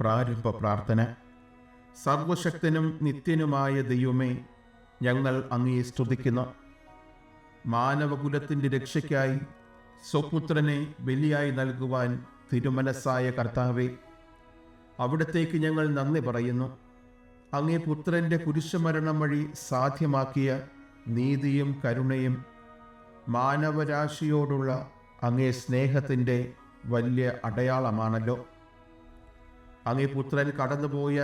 പ്രാരംഭ പ്രാർത്ഥന. സർവശക്തനും നിത്യനുമായ ദൈവമേ, ഞങ്ങൾ അങ്ങയെ സ്തുതിക്കുന്നു. മാനവകുലത്തിൻ്റെ രക്ഷയ്ക്കായി സ്വപുത്രനെ ബലിയായി നൽകുവാൻ തിരുമനസ്സായ കർത്താവേ, അവിടത്തേക്ക് ഞങ്ങൾ നന്ദി പറയുന്നു. അങ്ങേ പുത്രൻ്റെ കുരിശുമരണം വഴി സാധ്യമാക്കിയ നീതിയും കരുണയും മാനവരാശിയോടുള്ള അങ്ങേ സ്നേഹത്തിൻ്റെ വലിയ അടയാളമാണല്ലോ. അങ്ങേ പുത്രൻ കടന്നുപോയ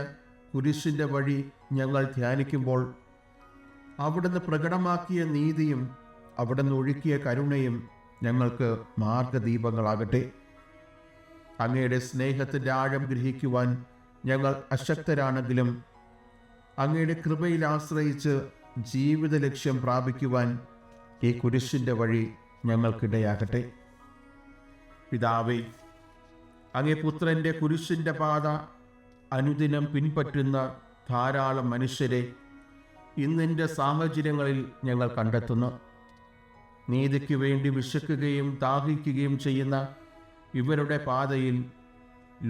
കുരിശിൻ്റെ വഴി ഞങ്ങൾ ധ്യാനിക്കുമ്പോൾ അവിടുന്ന് പ്രകടമാക്കിയ നീതിയും അവിടുന്ന് ഒഴുക്കിയ കരുണയും ഞങ്ങൾക്ക് മാർഗദീപങ്ങളാകട്ടെ. അങ്ങയുടെ സ്നേഹത്തിൻ്റെ ആഴം ഗ്രഹിക്കുവാൻ ഞങ്ങൾ അശക്തരാണെങ്കിലും അങ്ങയുടെ കൃപയിൽ ആശ്രയിച്ച് ജീവിത ലക്ഷ്യം പ്രാപിക്കുവാൻ ഈ കുരിശിൻ്റെ വഴി ഞങ്ങൾക്കിടയാകട്ടെ. പിതാവേ, അങ്ങേ പുത്രൻ്റെ കുരിശിൻ്റെ പാത അനുദിനം പിൻപറ്റുന്ന ധാരാളം മനുഷ്യരെ ഇന്നിൻ്റെ സാഹചര്യങ്ങളിൽ ഞങ്ങൾ കണ്ടെത്തുന്നു. നീതിക്ക് വേണ്ടി വിശക്കുകയും ദാഹിക്കുകയും ചെയ്യുന്ന ഇവരുടെ പാതയിൽ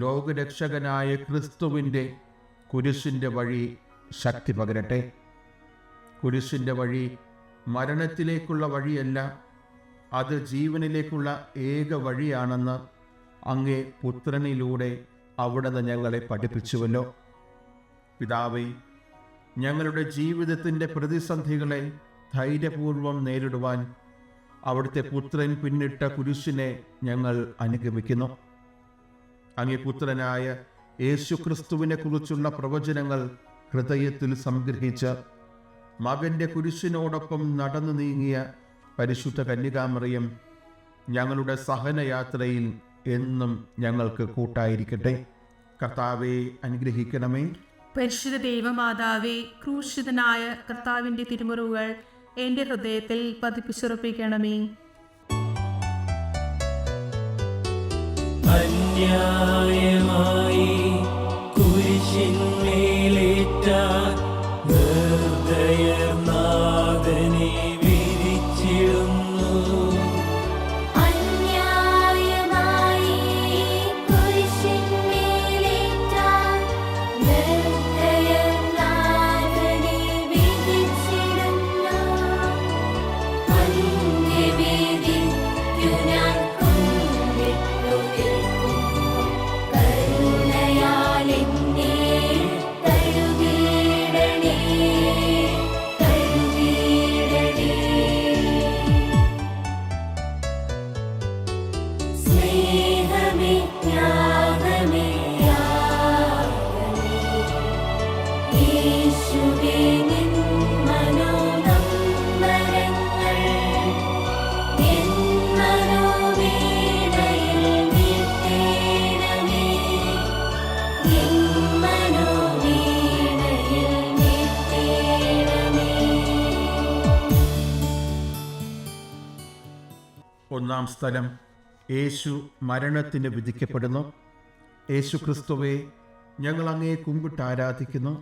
ലോകരക്ഷകനായ ക്രിസ്തുവിൻ്റെ കുരിശിൻ്റെ വഴി ശക്തി പകരട്ടെ. കുരിശിൻ്റെ വഴി മരണത്തിലേക്കുള്ള വഴിയല്ല, അത് ജീവനിലേക്കുള്ള ഏക വഴിയാണെന്ന് അങ്ങേ പുത്രനിലൂടെ അവിടുന്ന് ഞങ്ങളെ പഠിപ്പിച്ചുവല്ലോ. പിതാവേ, ഞങ്ങളുടെ ജീവിതത്തിൻ്റെ പ്രതിസന്ധികളെ ധൈര്യപൂർവം നേരിടുവാൻ അവിടുത്തെ പുത്രൻ പിന്നിട്ട കുരിശിനെ ഞങ്ങൾ അനുഗമിക്കുന്നു. അങ്ങേ പുത്രനായ യേശുക്രിസ്തുവിനെ കുറിച്ചുള്ള പ്രവചനങ്ങൾ ഹൃദയത്തിൽ സംഗ്രഹിച്ച് മകൻ്റെ കുരിശിനോടൊപ്പം നടന്നു നീങ്ങിയ പരിശുദ്ധ കന്യകാമറിയം ഞങ്ങളുടെ സഹനയാത്രയിൽ എന്നും ഞങ്ങൾക്ക് കൂട്ടായിരിക്കട്ടെ. കർത്താവെ, അനുഗ്രഹിക്കണമേ. പരിശുദ്ധ ദൈവമാതാവേ, ക്രൂശിതനായ കർത്താവിൻ്റെ തിരുമുറിവുകൾ എൻ്റെ ഹൃദയത്തിൽ പതിപ്പിച്ചുറപ്പിക്കണമേ. അന്യായമായി കുരിശിന്മേലേറ്റ നിർദ്ദയനാഥനെ വിധിച്ചിടുന്നു. ഒന്നാം സ്ഥലം, യേശു മരണത്തിന് വിധിക്കപ്പെടുന്നു. യേശു ക്രിസ്തുവേ, ഞങ്ങൾ അങ്ങയെ കുമ്പിട്ട് ആരാധിക്കുന്നു.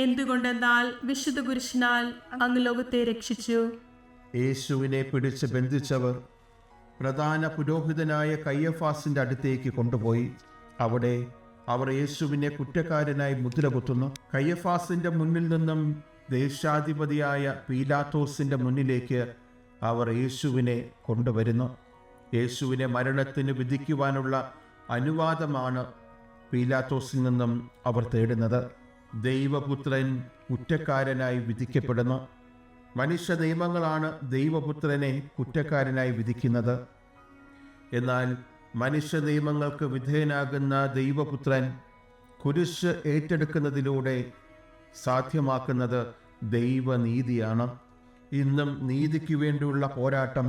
എന്തുകൊണ്ടെന്നാൽ വിശുദ്ധ കുരിശിനാൽ അങ്ങ് ലോകത്തെ രക്ഷിച്ചു. യേശുവിനെ പിടിച്ച് ബന്ധിച്ചവർ പ്രധാന പുരോഹിതനായ കയ്യഫാസിൻ്റെ അടുത്തേക്ക് കൊണ്ടുപോയി. അവിടെ അവർ യേശുവിനെ കുറ്റക്കാരനായി മുദ്ര കുത്തുന്നു. കയ്യഫാസിൻ്റെ മുന്നിൽ നിന്നും ദേശാധിപതിയായ പീലാത്തോസിൻ്റെ മുന്നിലേക്ക് അവർ യേശുവിനെ കൊണ്ടുവരുന്നു. യേശുവിനെ മരണത്തിന് വിധിക്കുവാനുള്ള അനുവാദമാണ് പീലാത്തോസിൽ നിന്നും അവർ തേടുന്നത്. ദൈവപുത്രൻ കുറ്റക്കാരനായി വിധിക്കപ്പെടുന്നു. മനുഷ്യ നിയമങ്ങളാണ് ദൈവപുത്രനെ കുറ്റക്കാരനായി വിധിക്കുന്നത്. എന്നാൽ മനുഷ്യ നിയമങ്ങൾക്ക് വിധേയനാകുന്ന ദൈവപുത്രൻ കുരിശ് ഏറ്റെടുക്കുന്നതിലൂടെ സാധ്യമാക്കുന്നത് ദൈവനീതിയാണ്. ഇന്നും നീതിക്ക് വേണ്ടിയുള്ള പോരാട്ടം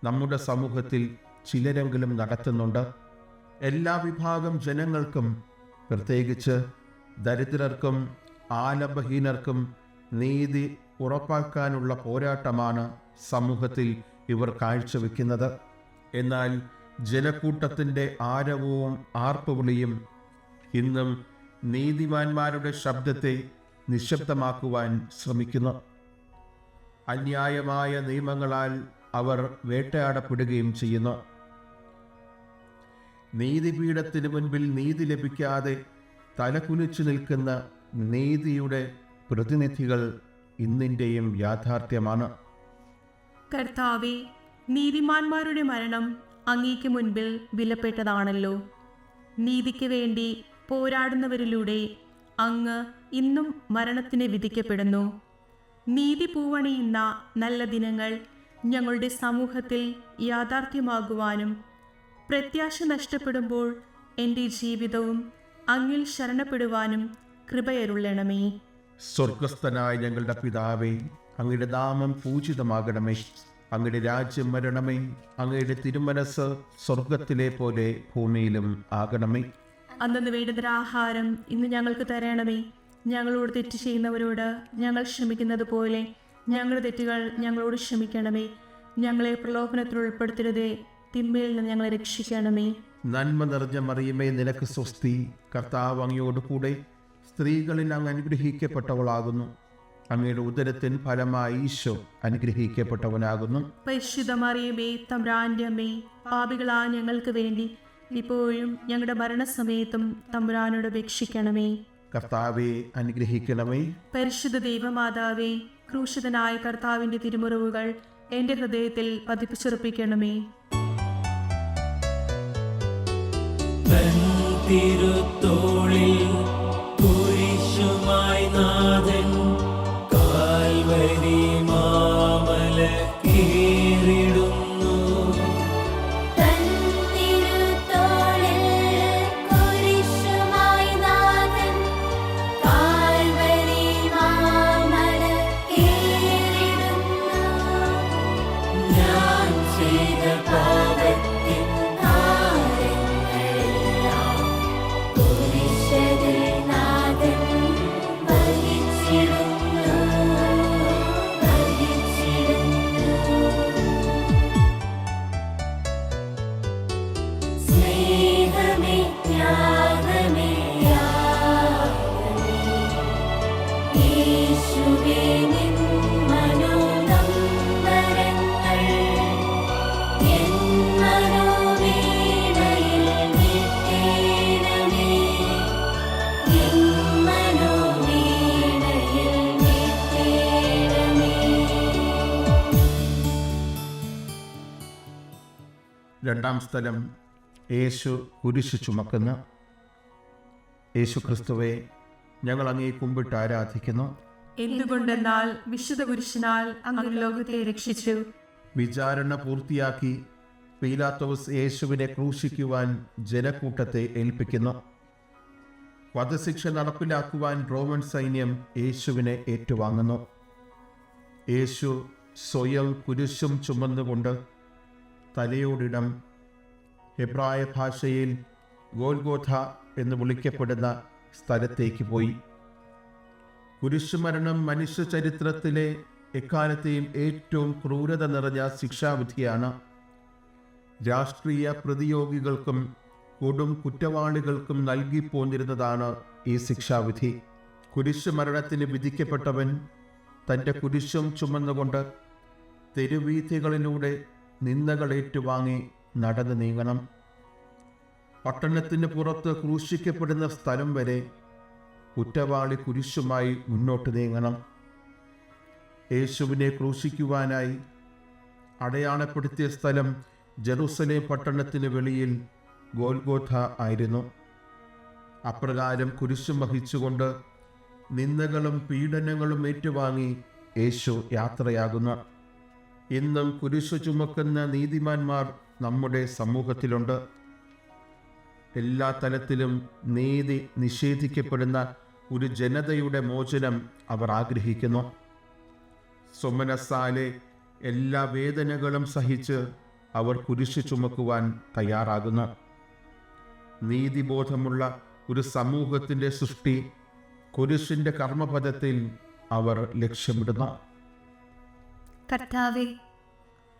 നമ്മുടെ സമൂഹത്തിൽ ചിലരെങ്കിലും നടത്തുന്നുണ്ട്. എല്ലാ വിഭാഗം ജനങ്ങൾക്കും, പ്രത്യേകിച്ച് ദരിദ്രർക്കും ആലംബഹീനർക്കും നീതി ഉറപ്പാക്കാനുള്ള പോരാട്ടമാണ് സമൂഹത്തിൽ ഇവർ കാഴ്ചവെക്കുന്നത്. എന്നാൽ ജനക്കൂട്ടത്തിൻ്റെ ആരവവും ആർപ്പുവിളിയും ഇന്നും നീതിമാന്മാരുടെ ശബ്ദത്തെ നിശബ്ദമാക്കുവാൻ ശ്രമിക്കുന്നു. അന്യായമായ നിയമങ്ങളാൽ അവർ വേട്ടയാടപ്പെടുകയും ചെയ്യുന്നു. നീതിപീഠത്തിന് മുൻപിൽ നീതി ലഭിക്കാതെ തലകുനിച്ചു നിൽക്കുന്ന നീതിയുടെ പ്രതിനിധികൾ ഇന്നിൻ്റെയും യാഥാർത്ഥ്യമാണ്. കർത്താവേ, നീതിമാന്മാരുടെ മരണം അങ്ങേക്ക് മുൻപിൽ വിലപ്പെട്ടതാണല്ലോ. നീതിക്ക് വേണ്ടി പോരാടുന്നവരിലൂടെ അങ്ങ് ഇന്നും മരണത്തിന് വിധിക്കപ്പെടുന്നു. നീതി പൂവണിയുന്ന നല്ല ദിനങ്ങൾ ഞങ്ങളുടെ സമൂഹത്തിൽ യാഥാർത്ഥ്യമാകുവാനും പ്രത്യാശ നഷ്ടപ്പെടുമ്പോൾ എൻ്റെ ജീവിതവും അങ്ങിൽ ശരണപ്പെടുവാനും കൃപയരുളണമേ. സ്വർഗസ്ഥനായ ഞങ്ങളുടെ പിതാവേ, അങ്ങയുടെ നാമം പൂജിതമാകണമേ. അങ്ങയുടെ രാജ്യം വരണമേ. അങ്ങയുടെ തിരുമനസ് സ്വർഗത്തിലെ പോലെ ഭൂമിയിലും ആകണമേ. അന്നു വേണ്ടുന്ന ആഹാരം ഇന്ന് ഞങ്ങൾക്ക് തരണമേ. ഞങ്ങളോട് തെറ്റ് ചെയ്യുന്നവരോട് ഞങ്ങൾ ക്ഷമിക്കുന്നത് പോലെ ഞങ്ങളുടെ തെറ്റുകൾ ഞങ്ങളോട് ക്ഷമിക്കണമേ. ഞങ്ങളെ പ്രലോഭനത്തിൽ ഉൾപ്പെടുത്തരുതേ, തിന്മയിൽ നിന്ന് ഞങ്ങളെ രക്ഷിക്കണമേ. നന്മ നിറഞ്ഞ മറിയമേ, നിനക്ക് സ്വസ്തി. കർത്താവ് അങ്ങയോട് കൂടെ സ്ത്രീകളിൽ അങ്ങ് അനുഗ്രഹിക്കപ്പെട്ടവളാകുന്നു. അങ്ങയുടെ ഉദരത്തിൻ ഫലമായി ഈശോ അനുഗ്രഹിക്കപ്പെട്ടവനാകുന്നു. പരിശുദ്ധ മറിയമേ, തമ്പുരാന്റെ അമ്മേ, പാപികളാ ഞങ്ങൾക്ക് വേണ്ടി ഇപ്പോഴും ഞങ്ങളുടെ മരണസമയത്തും തമ്പുരാനോട് അപേക്ഷിക്കണമേ. കർത്താവെ അനുഗ്രഹിക്കണമേ. പരിശുദ്ധ ദൈവമാതാവേ, ക്രൂശിതനായ കർത്താവിന്റെ തിരുമുറിവുകൾ എൻ്റെ ഹൃദയത്തിൽ പതിപ്പിച്ചുറപ്പിക്കണമേ. തിരുത്തോളിൽ കുരിശുമായി നാഥൻ കാൽവരി മാമല കീറിടുന്നു. ഞാൻ ചെയ്ത പാപത്തിൻ രണ്ടാം സ്ഥലം, യേശു കുരിശ് ചുമക്കുന്ന. യേശു ക്രിസ്തുവെ, ഞങ്ങൾ അങ്ങേ കുമ്പിട്ട് ആരാധിക്കുന്നു. എന്തുകൊണ്ടെന്നാൽ വിശുദ്ധ കുരിശിനാൽ അങ്ങ് ലോകത്തെ രക്ഷിച്ചു. വിചാരണ പൂർത്തിയാക്കി പീലാത്തോസ് യേശുവിനെ ക്രൂശിക്കുവാൻ ജനക്കൂട്ടത്തെ ഏൽപ്പിക്കുന്നു. വധശിക്ഷ നടപ്പിലാക്കുവാൻ റോമൻ സൈന്യം യേശുവിനെ ഏറ്റുവാങ്ങുന്നു. യേശു സ്വയം കുരിശും ചുമന്നുകൊണ്ട് തലയോടിടം ഹെബ്രായ ഭാഷയിൽ ഗോൽഗോഥ എന്ന് വിളിക്കപ്പെടുന്ന സ്ഥലത്തേക്ക് പോയി. കുരിശുമരണം മനുഷ്യ ചരിത്രത്തിലെ എക്കാലത്തെയും ഏറ്റവും ക്രൂരത നിറഞ്ഞ ശിക്ഷാവിധിയാണ്. രാഷ്ട്രീയ പ്രതിയോഗികൾക്കും കൊടും കുറ്റവാളികൾക്കും നൽകിപ്പോന്നിരുന്നതാണ് ഈ ശിക്ഷാവിധി. കുരിശുമരണത്തിന് വിധിക്കപ്പെട്ടവൻ തൻ്റെ കുരിശും ചുമന്നുകൊണ്ട് തെരുവീഥികളിലൂടെ നിന്ദകൾ ഏറ്റുവാങ്ങി നടന്നു നീങ്ങണം. പട്ടണത്തിന് പുറത്ത് ക്രൂശിക്കപ്പെടുന്ന സ്ഥലം വരെ കുറ്റവാളി കുരിശുമായി മുന്നോട്ട് നീങ്ങണം. യേശുവിനെ ക്രൂശിക്കുവാനായി അടയാളപ്പെടുത്തിയ സ്ഥലം ജെറുസലേം പട്ടണത്തിന് വെളിയിൽ ഗോൽഗോഥ ആയിരുന്നു. അപ്രകാരം കുരിശും വഹിച്ചുകൊണ്ട് നിന്ദകളും പീഡനങ്ങളും ഏറ്റുവാങ്ങി യേശു യാത്രയാകുന്നു. ഇന്നും കുരിശു ചുമക്കുന്ന നീതിമാന്മാർ നമ്മുടെ സമൂഹത്തിലുണ്ട്. എല്ലാ തലത്തിലും നീതി നിഷേധിക്കപ്പെടുന്ന ഒരു ജനതയുടെ മോചനം അവർ ആഗ്രഹിക്കുന്നു. സുമനസ്സാലെ എല്ലാ വേദനകളും സഹിച്ച് അവർ കുരിശു ചുമക്കുവാൻ തയ്യാറാകുന്നു. നീതിബോധമുള്ള ഒരു സമൂഹത്തിൻ്റെ സൃഷ്ടി കുരിശിൻ്റെ കർമ്മപദത്തിൽ അവർ ലക്ഷ്യമിടുന്നു. കർത്താവെ,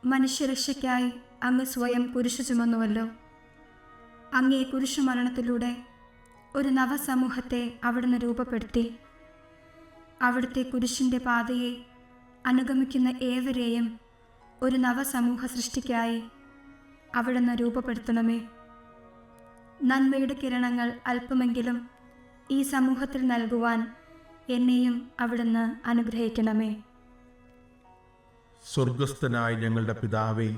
മനുഷ്യരക്ഷയ്ക്കായി അങ്ങ് സ്വയം കുരിശു ചുമന്നുവല്ലോ. അങ്ങേ കുരിശുമരണത്തിലൂടെ ഒരു നവസമൂഹത്തെ അവിടുന്ന് രൂപപ്പെടുത്തി. അവിടുത്തെ കുരിശിൻ്റെ പാതയെ അനുഗമിക്കുന്ന ഏവരെയും ഒരു നവസമൂഹ സൃഷ്ടിക്കായി അവിടുന്ന് രൂപപ്പെടുത്തണമേ. നന്മയുടെ കിരണങ്ങൾ അല്പമെങ്കിലും ഈ സമൂഹത്തിൽ നൽകുവാൻ എന്നെയും അവിടുന്ന് അനുഗ്രഹിക്കണമേ. സ്വർഗസ്ഥനായ ഞങ്ങളുടെ പിതാവേ,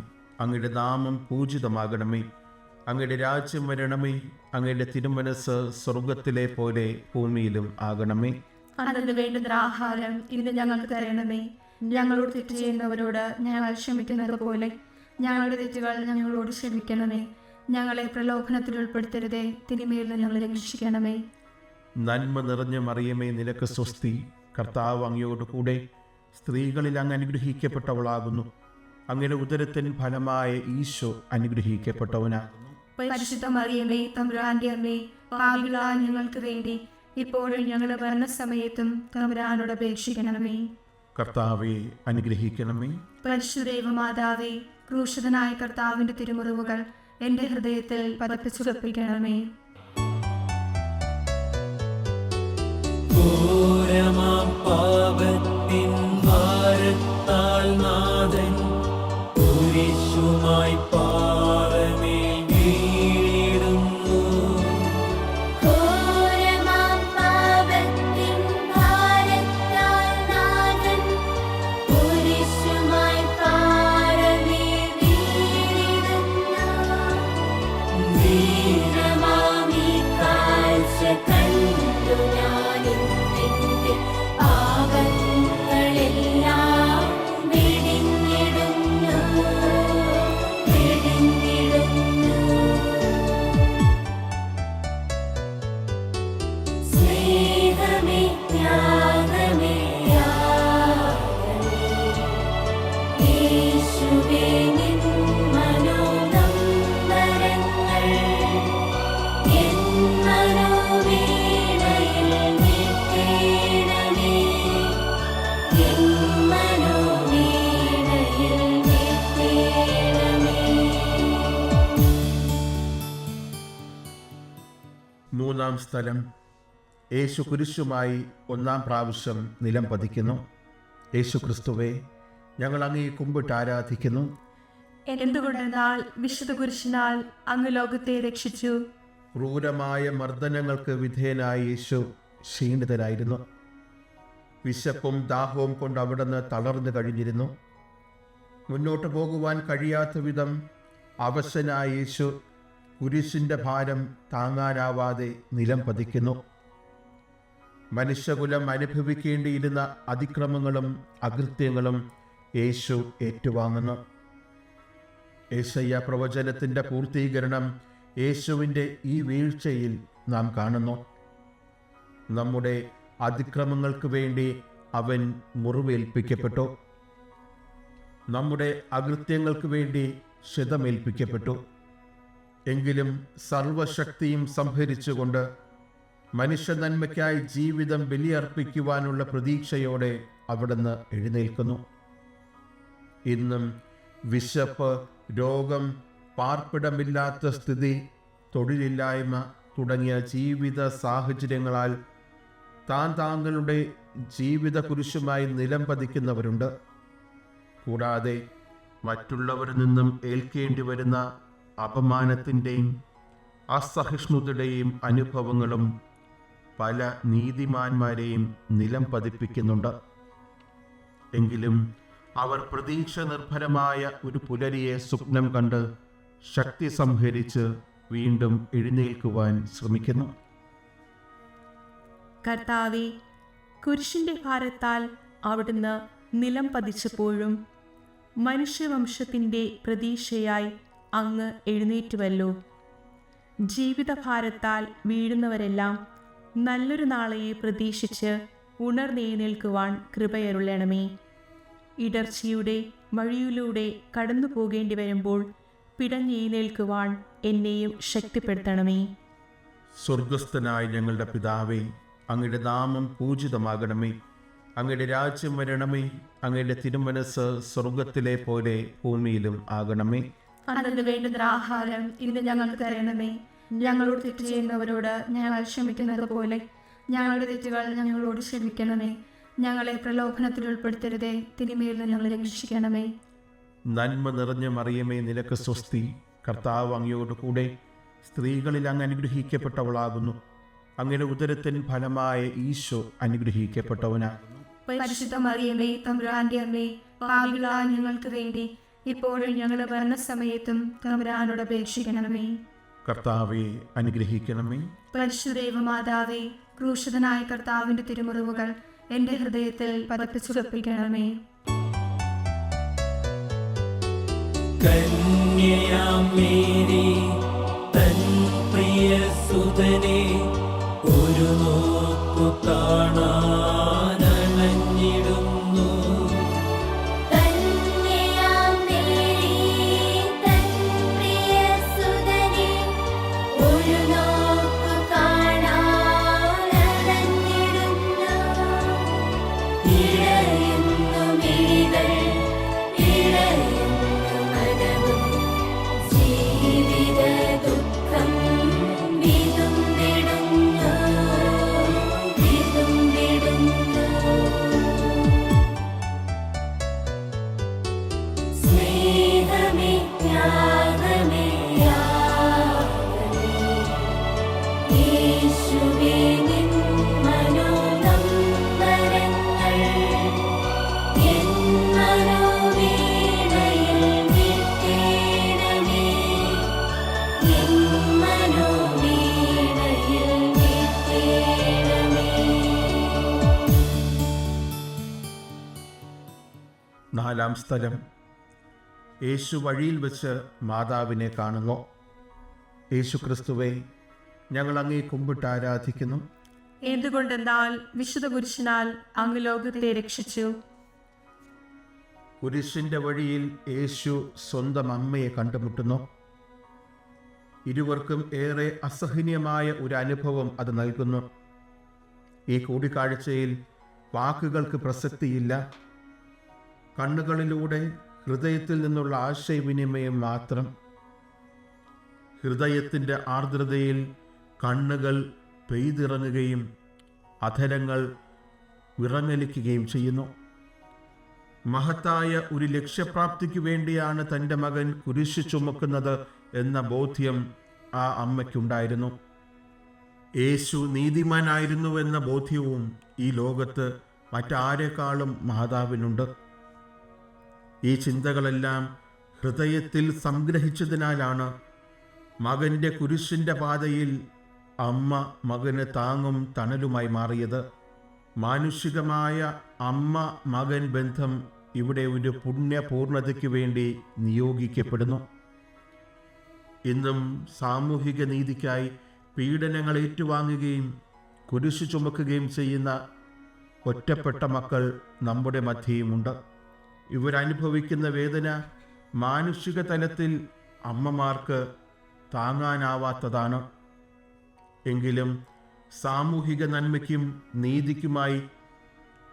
അങ്ങയുടെ നാമം പൂജിതമാകണമേ. അങ്ങയുടെ രാജ്യം വരണമേ. അങ്ങയുടെ തിരുമനസ് സ്വർഗത്തിലെ പോലെ ഭൂമിയിലും ആകണമേ. അന്നു വേണ്ടുന്ന ആഹാരം ഇന്ന് ഞങ്ങൾക്ക് തരണമേ. ഞങ്ങളോട് തെറ്റ് ചെയ്യുന്നവരോട് ഞങ്ങൾ ക്ഷമിക്കുന്നത് പോലെ ഞങ്ങളുടെ തെറ്റുകൾ ഞങ്ങളോട് ക്ഷമിക്കണമേ. ഞങ്ങളെ പ്രലോഭനത്തിൽ ഉൾപ്പെടുത്തരുതേ, തിന്മയിൽ നിന്ന് ഞങ്ങളെ രക്ഷിക്കണമേ. നന്മ നിറഞ്ഞ മറിയമേ, നിനക്ക് സ്വസ്തി. കർത്താവ് അങ്ങയോട് കൂടെ സ്ത്രീകളിൽ അങ്ങ് അനുഗ്രഹിക്കപ്പെട്ടവളാകുന്നു. അങ്ങയുടെ ഉദരത്തിൻ ഫലമായ ഈശോ അനുഗ്രഹിക്കപ്പെട്ടവനാകുന്നു. പരിശുദ്ധ മറിയമേ, തമ്പുരാന്റെ അമ്മേ, പാപികളായ ഞങ്ങൾക്ക് വേണ്ടി ഇപ്പോഴും ഞങ്ങളുടെ മരണസമയത്തും തമ്പുരാനോട് അപേക്ഷിക്കണമേ. കർത്താവെ അനുഗ്രഹിക്കണമേ. പരിശുദ്ധ ദൈവമാതാവേ, ക്രൂശിതനായ കർത്താവിന്റെ തിരുമുറിവുകൾ എന്റെ ഹൃദയത്തിൽ പതിപ്പിച്ചുറപ്പിക്കണമേ. ഘോരമാം പാപത്തിൻ ഭാരത്താൽ നാഥൻ കുരിശുമായി പാറമേൽ വീണിടുന്നു. ഘോരമാം പാപത്തിൻ ഭാരത്താൽ നാഥൻ കുരിശുമായി പാറമേൽ വീണിടുന്നു. ധീരമാമീ കാഴ്ച കണ്ടു ഞാനിന്നെന്റെ പാപങ്ങളെല്ലാം വെടിഞ്ഞിടുന്നു. സ്നേഹമേ, ത്യാഗമേ, യാഗമേ, യേശുവേ നിൻ മനോനമ്പരങ്ങൾ എൻ മനോവീണയിൽ മീട്ടേണമേ. എൻ മനോവീണയിൽ മീട്ടേണമേ. മൂന്നാം സ്ഥലം. യേശു കുരിശുമായി ഒന്നാം പ്രാവശ്യം നിലം പതിക്കുന്നു. യേശു ക്രിസ്തുവേ, ഞങ്ങൾ അങ്ങയെ കുമ്പിട്ട് ആരാധിക്കുന്നു. എന്തുകൊണ്ടെന്നാൽ വിശുദ്ധ കുരിശിനാൽ അങ്ങ് ലോകത്തെ രക്ഷിച്ചു. ക്രൂരമായ മർദ്ദനങ്ങൾക്ക് വിധേയനായ യേശു ക്ഷീണിതനായിരുന്നു. വിശപ്പും ദാഹവും കൊണ്ട് അവിടുന്ന് തളർന്നു കഴിഞ്ഞിരുന്നു. മുന്നോട്ട് പോകുവാൻ കഴിയാത്ത വിധം അവശനായ യേശു കുരിശിൻ്റെ ഭാരം താങ്ങാനാവാതെ നിലം പതിക്കുന്നു. മനുഷ്യകുലം അനുഭവിക്കേണ്ടിയിരുന്ന അതിക്രമങ്ങളും അകൃത്യങ്ങളും യേശു ഏറ്റുവാങ്ങുന്നു. യേശയ്യ പ്രവചനത്തിൻ്റെ പൂർത്തീകരണം യേശുവിൻ്റെ ഈ വീഴ്ചയിൽ നാം കാണുന്നു. നമ്മുടെ അതിക്രമങ്ങൾക്ക് വേണ്ടി അവൻ മുറിവേൽപ്പിക്കപ്പെട്ടു. നമ്മുടെ അകൃത്യങ്ങൾക്ക് വേണ്ടി ക്ഷതമേൽപ്പിക്കപ്പെട്ടു. എങ്കിലും സർവശക്തിയും സംഭരിച്ചുകൊണ്ട് മനുഷ്യ നന്മയ്ക്കായി ജീവിതം ബലിയർപ്പിക്കുവാനുള്ള പ്രതീക്ഷയോടെ അവിടുന്ന് എഴുന്നേൽക്കുന്നു. ഇന്നും വിശപ്പ്, രോഗം, പാർപ്പിടമില്ലാത്ത സ്ഥിതി, തൊഴിലില്ലായ്മ തുടങ്ങിയ ജീവിത സാഹചര്യങ്ങളാൽ താങ്കളുടെ ജീവിത കുരിശുമായി നിലം പതിക്കുന്നവരുണ്ട്. കൂടാതെ മറ്റുള്ളവരിൽ നിന്നും ഏൽക്കേണ്ടി വരുന്ന അപമാനത്തിൻ്റെയും അസഹിഷ്ണുതയുടെയും അനുഭവങ്ങളും പല നീതിമാന്മാരെയും നിലം പതിപ്പിക്കുന്നുണ്ട്. എങ്കിലും അവർ പ്രതീക്ഷ നിർഭരമായ ഒരു പുലരിയെ സ്വപ്നം കണ്ട് ശക്തി സംഭരിച്ച് വീണ്ടും എഴുന്നേൽക്കുവാൻ ശ്രമിക്കുന്നു. കർത്താവേ, കുരിശിന്റെ ഭാരത്താൽ അവിടുന്ന് നിലം പതിച്ചപ്പോഴും മനുഷ്യവംശത്തിൻ്റെ പ്രതീക്ഷയായി അങ്ങ് എഴുന്നേറ്റുവല്ലോ. ജീവിതഭാരത്താൽ വീഴുന്നവരെല്ലാം നല്ലൊരു നാളെയെ പ്രതീക്ഷിച്ച് ഉണർന്നെഴുന്നേൽക്കുവാൻ കൃപയരുളണമേ. ഇടർച്ചയുടെ വഴിയിലൂടെ കടന്നു പോകേണ്ടി വരുമ്പോൾ പിടഞ്ഞെഴുന്നേൽക്കുവാൻ എന്നെയും ശക്തിപ്പെടുത്തണമേ. സ്വർഗസ്ഥനായ ഞങ്ങളുടെ പിതാവേ, അങ്ങയുടെ നാമം പൂജിതമാകണമേ. അങ്ങയുടെ രാജ്യം വരണമേ. അങ്ങയുടെ തിരുമനസ് സ്വർഗത്തിലെ പോലെ ഭൂമിയിലും ആകണമേ. അന്നു വേണ്ടുന്ന ആഹാരം ഇന്ന് ഞങ്ങൾക്ക് തരണമേ. ഞങ്ങളോട് തെറ്റ് ചെയ്യുന്നവരോട് ഞങ്ങൾ ക്ഷമിക്കുന്നത് പോലെ ഞങ്ങളുടെ തെറ്റുകൾ ഞങ്ങളോട് ക്ഷമിക്കണമേ. ഞങ്ങളെ പ്രലോഭനത്തിൽ ഉൾപ്പെടുത്തരുതേ, തിന്മയിൽ നിന്ന് ഞങ്ങളെ രക്ഷിക്കണമേ. നന്മ നിറഞ്ഞ മറിയമേ, നിനക്ക് സ്വസ്തി. കർത്താവ് അങ്ങയോട് കൂടെ സ്ത്രീകളിൽ അങ്ങ് അനുഗ്രഹിക്കപ്പെട്ടവളാകുന്നു. അങ്ങയുടെ ഉദരത്തിൻ ഫലമായ ഈശോ അനുഗ്രഹിക്കപ്പെട്ടവനാകുന്നു. പരിശുദ്ധ മറിയമേ, തമ്പുരാന്റെ അമ്മേ, പാപികളായ ഞങ്ങൾക്ക് വേണ്ടി ഇപ്പോഴും ഞങ്ങളുടെ മരണസമയത്തും തമ്പുരാനോട് അപേക്ഷിക്കണമേ. കർത്താവെ അനുഗ്രഹിക്കണമേ. പരിശുദ്ധ ദൈവമാതാവേ, ക്രൂശിതനായ കർത്താവിന്റെ തിരുമുറിവുകൾ എന്റെ ഹൃദയത്തിൽ പതിപ്പിച്ചുറപ്പിക്കണമേ. കന്യയാം മേരി തൻ പ്രിയ സുതനെ ഒരു നോക്കു കാണാനണഞ്ഞിടുന്നു. കന്യയാം മേരി തൻ പ്രിയസുതനെ ഒരു നോക്കു കാണാനണഞ്ഞിടുന്നു. ഇഴയുന്നു മിഴികൾ, ഇഴയുന്നു മനവും, ജീവിത ദുഃഖം വിതുമ്പിടുന്നു, വിതുമ്പിടുന്നു. സ്നേഹമേ, ത്യാഗമേ, യാഗമേ, യേശുവേ നിൻ മനോനമ്പരങ്ങൾ എൻ മനോവീണയിൽ മീട്ടേണമേ, എൻ മനോവീണയിൽ മീട്ടേണമേ. 4-ാം സ്ഥലം. യേശു വഴിയിൽ വെച്ച് മാതാവിനെ കാണുന്നു. യേശു ക്രിസ്തുവെ, ഞങ്ങൾ അങ്ങേ കുമ്പിട്ട് ആരാധിക്കുന്നു. എന്തുകൊണ്ടെന്നാൽ വിശുദ്ധ കുരിശിനാൽ അങ്ങ് ലോകത്തെ രക്ഷിച്ചു. കുരിശിൻ്റെ വഴിയിൽ യേശു സ്വന്തം അമ്മയെ കണ്ടുമുട്ടുന്നു. ഇരുവർക്കും ഏറെ അസഹനീയമായ ഒരു അനുഭവം അത് നൽകുന്നു. ഈ കൂടിക്കാഴ്ചയിൽ വാക്കുകൾക്ക് പ്രസക്തിയില്ല. കണ്ണുകളിലൂടെ ഹൃദയത്തിൽ നിന്നുള്ള ആശയവിനിമയം മാത്രം. ഹൃദയത്തിൻ്റെ ആർദ്രതയിൽ കണ്ണുകൾ പെയ്തിറങ്ങുകയും അധരങ്ങൾ വിറങ്ങലിക്കുകയും ചെയ്യുന്നു. മഹത്തായ ഒരു ലക്ഷ്യപ്രാപ്തിക്ക് വേണ്ടിയാണ് തൻ്റെ മകൻ കുരിശ് ചുമക്കുന്നത് എന്ന ബോധ്യം ആ അമ്മയ്ക്കുണ്ടായിരുന്നു. യേശു നീതിമാനായിരുന്നുവെന്ന ബോധ്യവും ഈ ലോകത്ത് മറ്റാരെക്കാളും മാതാവിനുണ്ട്. ഈ ചിന്തകളെല്ലാം ഹൃദയത്തിൽ സംഗ്രഹിച്ചതിനാലാണ് മകൻ്റെ കുരിശിൻ്റെ പാതയിൽ അമ്മ മകന് താങ്ങും തണലുമായി മാറിയത്. മാനുഷികമായ അമ്മ മകൻ ബന്ധം ഇവിടെ ഒരു പുണ്യപൂർണതയ്ക്ക് വേണ്ടി നിയോഗിക്കപ്പെടുന്നു. ഇന്നും സാമൂഹിക നീതിക്കായി പീഡനങ്ങൾ ഏറ്റുവാങ്ങുകയും കുരിശു ചുമക്കുകയും ചെയ്യുന്ന ഒറ്റപ്പെട്ട മക്കൾ നമ്മുടെ മധ്യയുമുണ്ട്. ഇവരനുഭവിക്കുന്ന വേദന മാനുഷിക തലത്തിൽ അമ്മമാർക്ക് താങ്ങാനാവാത്തതാണ്. എങ്കിലും സാമൂഹിക നന്മയ്ക്കും നീതിക്കുമായി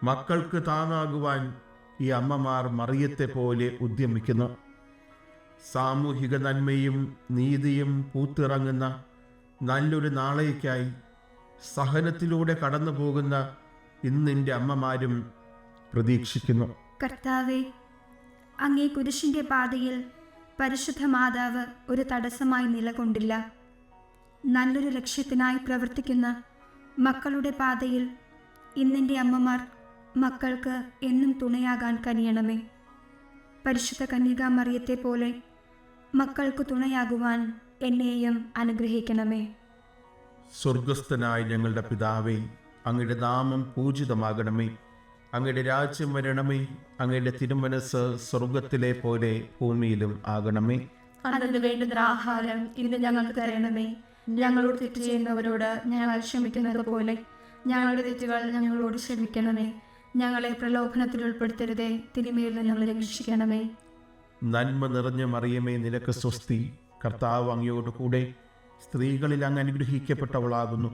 മക്കൾക്ക് താങ്ങാകുവാൻ ഈ അമ്മമാർ മറിയത്തെ പോലെ ഉദ്യമിക്കുന്നു. സാമൂഹിക നന്മയും നീതിയും പൂത്തിറങ്ങുന്ന നല്ലൊരു നാളേക്കായി സഹനത്തിലൂടെ കടന്നു പോകുന്ന ഇന്നിൻ്റെ അമ്മമാരും പ്രതീക്ഷിക്കുന്നു. കർത്താവെ, അങ്ങേ കുരിശിൻ്റെ പാതയിൽ പരിശുദ്ധ മാതാവ് ഒരു തടസ്സമായി നിലകൊണ്ടില്ല. നല്ലൊരു ലക്ഷ്യത്തിനായി പ്രവർത്തിക്കുന്ന മക്കളുടെ പാതയിൽ ഇന്നിൻ്റെ അമ്മമാർ മക്കൾക്ക് എന്നും തുണയാകാൻ കനിയണമേ. പരിശുദ്ധ കന്യകാമറിയത്തെ പോലെ മക്കൾക്ക് തുണയാകുവാൻ എന്നെയും അനുഗ്രഹിക്കണമേ. സ്വർഗസ്ഥനായ ഞങ്ങളുടെ പിതാവേ, അങ്ങയുടെ നാമം പൂജിതമാകണമേ. അങ്ങയുടെ രാജ്യം വരണമേ. അങ്ങയുടെ തിരുമനസ് സ്വർഗത്തിലെ പോലെ ഭൂമിയിലും ആകണമേ. അന്നു വേണ്ടുന്ന ആഹാരം ഇന്ന് ഞങ്ങൾക്ക് തരണമേ. ഞങ്ങളോട് തെറ്റ് ചെയ്യുന്നവരോട് ഞങ്ങൾ ക്ഷമിക്കുന്നത് പോലെ ഞങ്ങളുടെ തെറ്റുകൾ ഞങ്ങളോട് ക്ഷമിക്കണമേ. ഞങ്ങളെ പ്രലോഭനത്തിൽ ഉൾപ്പെടുത്തരുതേ, തിന്മയിൽ നിന്ന് ഞങ്ങളെ രക്ഷിക്കണമേ. നന്മ നിറഞ്ഞ മറിയമേ, നിനക്ക് സ്വസ്തി. കർത്താവ് അങ്ങയോട് കൂടെ സ്ത്രീകളിൽ അങ്ങ് അനുഗ്രഹിക്കപ്പെട്ടവളാകുന്നു.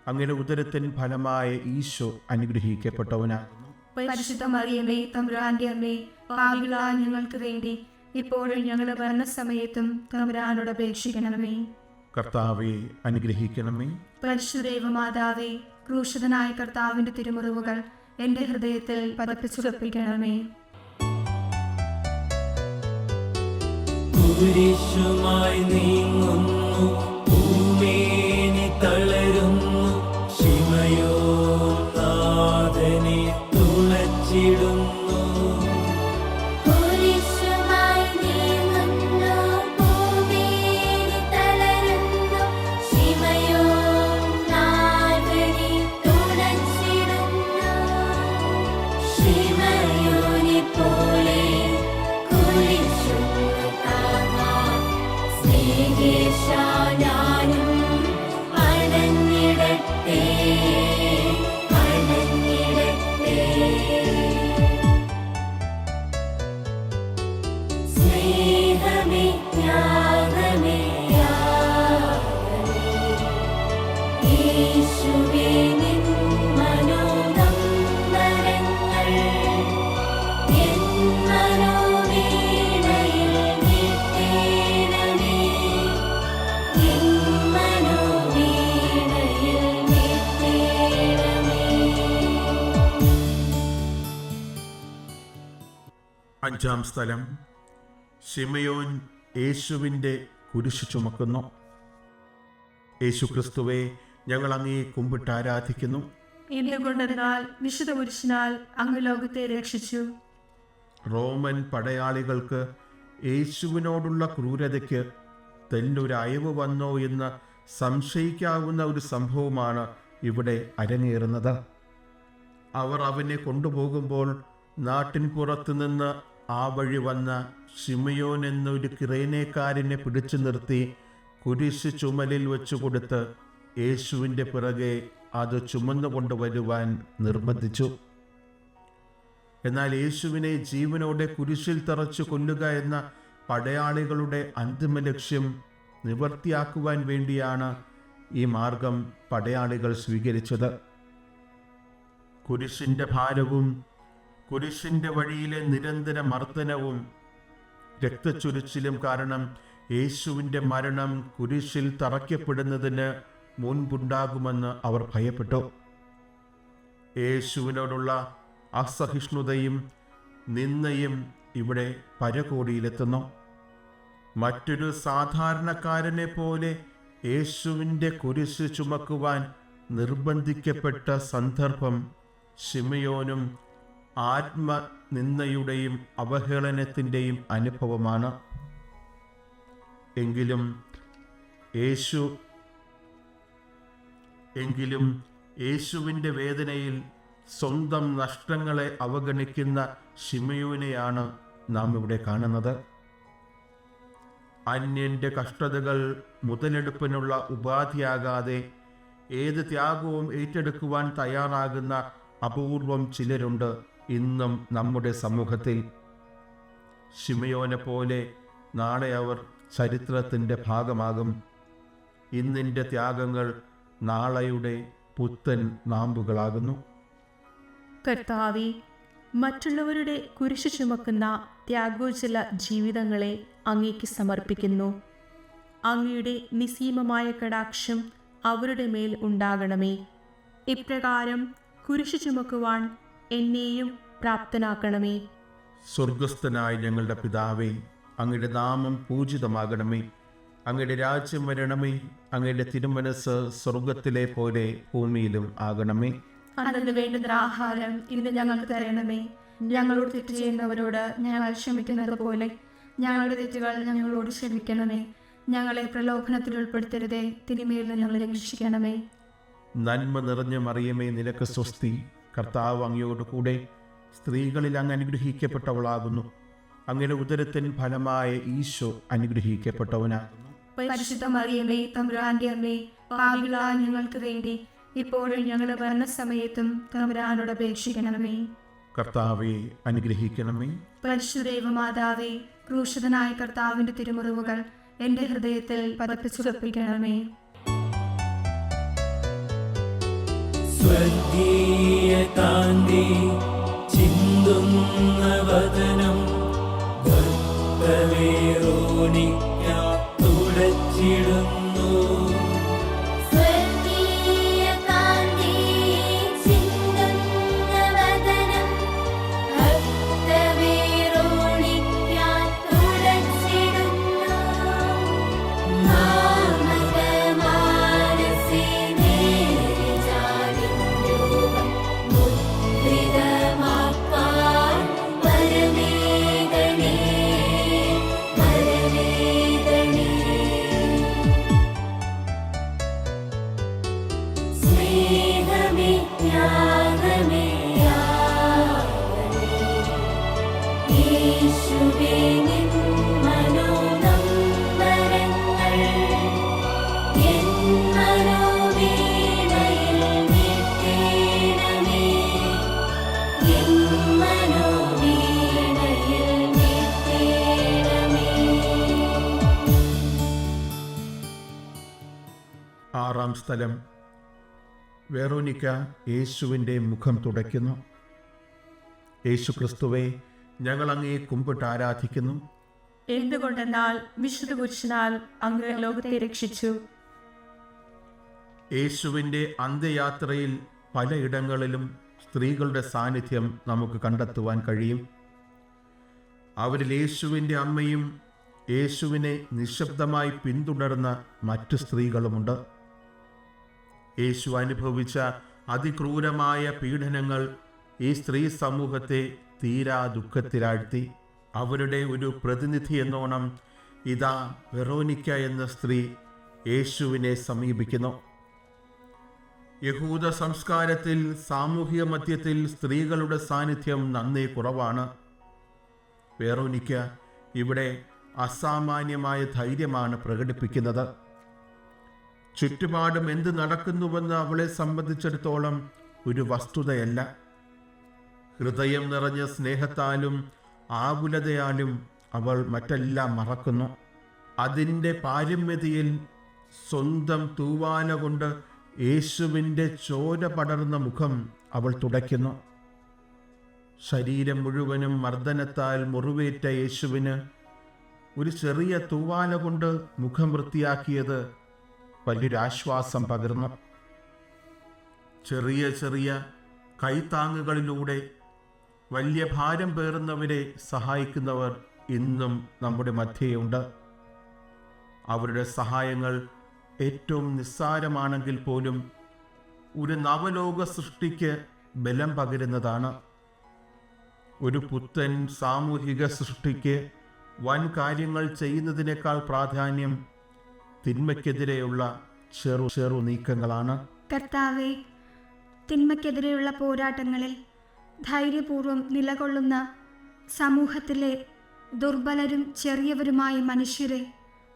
അങ്ങയുടെ ഉദരത്തിൻ ഫലമായ ഈശോ അനുഗ്രഹിക്കപ്പെട്ടവനാകുന്നു. പരിശുദ്ധ മറിയമേ, തമ്പുരാന്റെ അമ്മേ, പാപികളായ ഞങ്ങൾക്ക് വേണ്ടി ഇപ്പോഴും ഞങ്ങളുടെ മരണസമയത്തും തമ്പുരാനോട് അപേക്ഷിക്കണമേ. കർത്താവെ അനുഗ്രഹിക്കണമേ. പരിശുദ്ധ ദൈവമാതാവേ, ക്രൂശിതനായ കർത്താവിന്റെ തിരുമുറിവുകൾ എൻ്റെ ഹൃദയത്തിൽ പതിപ്പിച്ചുറപ്പിക്കണമേ. കുരിശുമായി നീങ്ങുന്നു, ഭൂമേനി തളരുന്നു, ശിമയോ നാഥനെ തുണച്ചിടുന്നു. കുരിശുമായി നീങ്ങുന്നു, ഭൂമിയിൽ തളരുന്നു, ശിമയോ നാഥനെ തുണച്ചിടുന്നു. ശിമയോനെപ്പോലെ കുരിശുന്നു താങ്ങാൻ സ്നേഹേശാ ഞാനും അണഞ്ഞിടട്ടെ, അണഞ്ഞിടട്ടെ. സ്നേഹമേ ത്യാഗമേ യാഗമേ, യേശുവേ നിൻ മനോനൊമ്പരങ്ങൾ എൻ മനോവീണയിൽ മീട്ടേണമേ, എൻ മനോവീണയിൽ മീട്ടേണമേ. അഞ്ചാം സ്ഥലം, ശിമയോൻ യേശുവിൻ്റെ കുരിശ് ചുമക്കുന്നു. യേശുക്രിസ്തുവെ, ഞങ്ങൾ അങ്ങേ കുമ്പിട്ട് ആരാധിക്കുന്നു. എന്തുകൊണ്ടെന്നാൽ വിശുദ്ധ പുരുഷനാൽ അങ്ങ് ലോകത്തെ രക്ഷിച്ചു. റോമൻ പടയാളികൾക്ക് യേശുവിനോടുള്ള ക്രൂരതയ്ക്ക് തെല്ലൊരു അയവ് വന്നോ എന്ന് സംശയിക്കാവുന്ന ഒരു സംഭവമാണ് ഇവിടെ അരങ്ങേറുന്നത്. അവർ അവനെ കൊണ്ടുപോകുമ്പോൾ നാട്ടിൻ പുറത്തു നിന്ന് ആ വഴി വന്ന ശിമയോൻ എന്നൊരു കിറേനേക്കാരനെ പിടിച്ചു നിർത്തി കുരിശ് ചുമലിൽ വെച്ചു കൊടുത്ത് യേശുവിൻ്റെ പിറകെ അത് ചുമന്നു കൊണ്ടുവരുവാൻ നിർബന്ധിച്ചു. എന്നാൽ യേശുവിനെ ജീവനോടെ കുരിശിൽ തറച്ചു കൊല്ലുക എന്ന പടയാളികളുടെ അന്തിമ ലക്ഷ്യം നിവർത്തിയാക്കുവാൻ വേണ്ടിയാണ് ഈ മാർഗം പടയാളികൾ സ്വീകരിച്ചത്. കുരിശിൻ്റെ ഭാരവും കുരിശിൻ്റെ വഴിയിലെ നിരന്തര മർദ്ദനവും രക്തച്ചൊരിച്ചിലും കാരണം യേശുവിൻ്റെ മരണം കുരിശിൽ തറയ്ക്കപ്പെടുന്നതിന് മുൻപുണ്ടാകുമെന്ന് അവർ ഭയപ്പെട്ടു. യേശുവിനോടുള്ള അസഹിഷ്ണുതയും നിന്ദയും ഇവിടെ പരകോടിയിലെത്തുന്നു. മറ്റൊരു സാധാരണക്കാരനെ പോലെ യേശുവിൻ്റെ കുരിശ് ചുമക്കുവാൻ നിർബന്ധിക്കപ്പെട്ട സന്ദർഭം ശിമയോനും ആത്മനിന്ദയുടെയും അവഹേളനത്തിൻ്റെയും അനുഭവമാണ്. എങ്കിലും യേശുവിൻ്റെ വേദനയിൽ സ്വന്തം നഷ്ടങ്ങളെ അവഗണിക്കുന്ന ശിമയോനെയാണ് നാം ഇവിടെ കാണുന്നത്. അന്യൻ്റെ കഷ്ടതകൾ മുതലെടുപ്പിനുള്ള ഉപാധിയാകാതെ ഏത് ത്യാഗവും ഏറ്റെടുക്കുവാൻ തയ്യാറാകുന്ന അപൂർവം ചിലരുണ്ട് ഇന്നും നമ്മുടെ സമൂഹത്തിൽ. ശിമയോനെ പോലെ നാളെ അവർ ചരിത്രത്തിൻ്റെ ഭാഗമാകും. ഇന്നിൻ്റെ ത്യാഗങ്ങൾ നാളെയുടെ പുത്തൻ നാമ്പുകളാകുന്നു. കർത്താവേ, മറ്റുള്ളവരുടെ കുരിശ് ചുമക്കുന്ന ത്യാഗോജ്വല ജീവിതങ്ങളെ അങ്ങേക്ക് സമർപ്പിക്കുന്നു. അങ്ങയുടെ നിസ്സീമമായ കടാക്ഷം അവരുടെ മേൽ ഉണ്ടാകണമേ. ഇപ്രകാരം കുരിശ് ചുമക്കുവാൻ എന്നെയും പ്രാപ്തനാക്കണമേ. സ്വർഗസ്ഥനായ ഞങ്ങളുടെ പിതാവേ, അങ്ങയുടെ നാമം പൂജിതമാകണമേ. അങ്ങയുടെ രാജ്യം വരണമേ. അങ്ങയുടെ തിരുമനസ് സ്വർഗത്തിലെ പോലെ ഭൂമിയിലും ആകണമേ. അന്നു വേണ്ടുന്ന ആഹാരം ഇന്ന് ഞങ്ങൾക്ക് തരണമേ. ഞങ്ങളോട് തെറ്റ് ചെയ്യുന്നവരോട് ഞങ്ങൾ ക്ഷമിക്കുന്നത് പോലെ ഞങ്ങളുടെ തെറ്റുകൾ ഞങ്ങളോട് ക്ഷമിക്കണമേ. ഞങ്ങളെ പ്രലോഭനത്തിൽ ഉൾപ്പെടുത്തരുതേ, തിന്മയിൽ നിന്ന് ഞങ്ങളെ രക്ഷിക്കണമേ. നന്മ നിറഞ്ഞ മറിയമേ, നിനക്ക് സ്വസ്തി. കർത്താവ് അങ്ങയോട് കൂടെ സ്ത്രീകളിൽ അങ്ങ് അനുഗ്രഹിക്കപ്പെട്ടവളാകുന്നു. അങ്ങയുടെ ഉദരത്തിൻ ഫലമായ ഈശോ അനുഗ്രഹിക്കപ്പെട്ടവനാകുന്നു. പരിശുദ്ധ മറിയമേ, തമ്പുരാന്റെ അമ്മേ, പാപികളായ ഞങ്ങൾക്ക് വേണ്ടി ഇപ്പോഴും ഞങ്ങളുടെ മരണസമയത്തും തമ്പുരാനോട് അപേക്ഷിക്കണമേ. കർത്താവെ അനുഗ്രഹിക്കണമേ. പരിശുദ്ധ ദൈവമാതാവേ, ക്രൂശിതനായ കർത്താവിന്റെ തിരുമുറിവുകൾ എൻ്റെ ഹൃദയത്തിൽ പതിപ്പിച്ചുറപ്പിക്കണമേ. സ്വർഗീയ കാന്തി ചിന്തുന്ന വദനം ഭക്തവേറോനിക്ക തുടച്ചിടുന്നു. സ്വർഗീയ കാന്തി ചിന്തുന്ന വദനം യേശുവേ നിൻ മനോനമ്പരങ്ങൾ എൻ മനോവീണയിൽ മീട്ടേണമേ, എൻ മനോവീണയിൽ മീട്ടേണമേ. ആറാം സ്ഥലം. വെറോനിക്ക യേശുവിൻ്റെ മുഖം തുടയ്ക്കുന്നു. യേശു ക്രിസ്തുവെ, ഞങ്ങൾ അങ്ങയെ കുമ്പിട്ട് ആരാധിക്കുന്നു. എന്തുകൊണ്ടെന്നാൽ വിശുദ്ധ പുരുഷനാൽ അങ്ങ് ലോകത്തെ രക്ഷിച്ചു. യേശുവിൻ്റെ അന്ത്യയാത്രയിൽ പലയിടങ്ങളിലും സ്ത്രീകളുടെ സാന്നിധ്യം നമുക്ക് കണ്ടെത്തുവാൻ കഴിയും. അവരിൽ യേശുവിൻ്റെ അമ്മയും യേശുവിനെ നിശബ്ദമായി പിന്തുടർന്ന മറ്റു സ്ത്രീകളുമുണ്ട്. യേശു അനുഭവിച്ച അതിക്രൂരമായ പീഡനങ്ങൾ ഈ സ്ത്രീ സമൂഹത്തെ തീരാ ദുഃഖത്തിലാഴ്ത്തി. അവരുടെ ഒരു പ്രതിനിധി എന്നോണം ഇതാ വെറോനിക്ക എന്ന സ്ത്രീ യേശുവിനെ സമീപിക്കുന്നു. യഹൂദ സംസ്കാരത്തിൽ സാമൂഹിക മധ്യത്തിൽ സ്ത്രീകളുടെ സാന്നിധ്യം നന്നേ കുറവാണ്. വെറോനിക്ക ഇവിടെ അസാമാന്യമായ ധൈര്യമാണ് പ്രകടിപ്പിക്കുന്നത്. ചുറ്റുപാടും എന്ത് നടക്കുന്നുവെന്ന് അവളെ സംബന്ധിച്ചിടത്തോളം ഒരു വസ്തുതയല്ല. ഹൃദയം നിറഞ്ഞ സ്നേഹത്താലും ആകുലതയാലും അവൾ മറ്റെല്ലാം മറക്കുന്നു. അതിൻ്റെ പാരമ്യതയിൽ സ്വന്തം തൂവാല കൊണ്ട് യേശുവിൻ്റെ ചോര പടർന്ന മുഖം അവൾ തുടയ്ക്കുന്നു. ശരീരം മുഴുവനും മർദ്ദനത്താൽ മുറിവേറ്റ യേശുവിന് ഒരു ചെറിയ തൂവാല കൊണ്ട് മുഖം വൃത്തിയാക്കിയത് വലിയൊരാശ്വാസം പകർന്നു. ചെറിയ ചെറിയ കൈത്താങ്ങുകളിലൂടെ വലിയ ഭാരം പേറുന്നവരെ സഹായിക്കുന്നവർ ഇന്നും നമ്മുടെ മധ്യയുണ്ട്. അവരുടെ സഹായങ്ങൾ ഏറ്റവും നിസ്സാരമാണെങ്കിൽ പോലും ഒരു നവലോക സൃഷ്ടിക്ക് ബലം പകരുന്നതാണ്. ഒരു പുത്തൻ സാമൂഹിക സൃഷ്ടിക്ക് വൻ കാര്യങ്ങൾ ചെയ്യുന്നതിനേക്കാൾ പ്രാധാന്യം തിന്മയ്ക്കെതിരെയുള്ള ചെറു നീക്കങ്ങളാണ്. കർത്താവെ, തിന്മയ്ക്കെതിരെയുള്ള പോരാട്ടങ്ങളിൽ ധൈര്യപൂർവ്വം നിലകൊള്ളുന്ന സമൂഹത്തിലെ ദുർബലരും ചെറിയവരുമായ മനുഷ്യരെ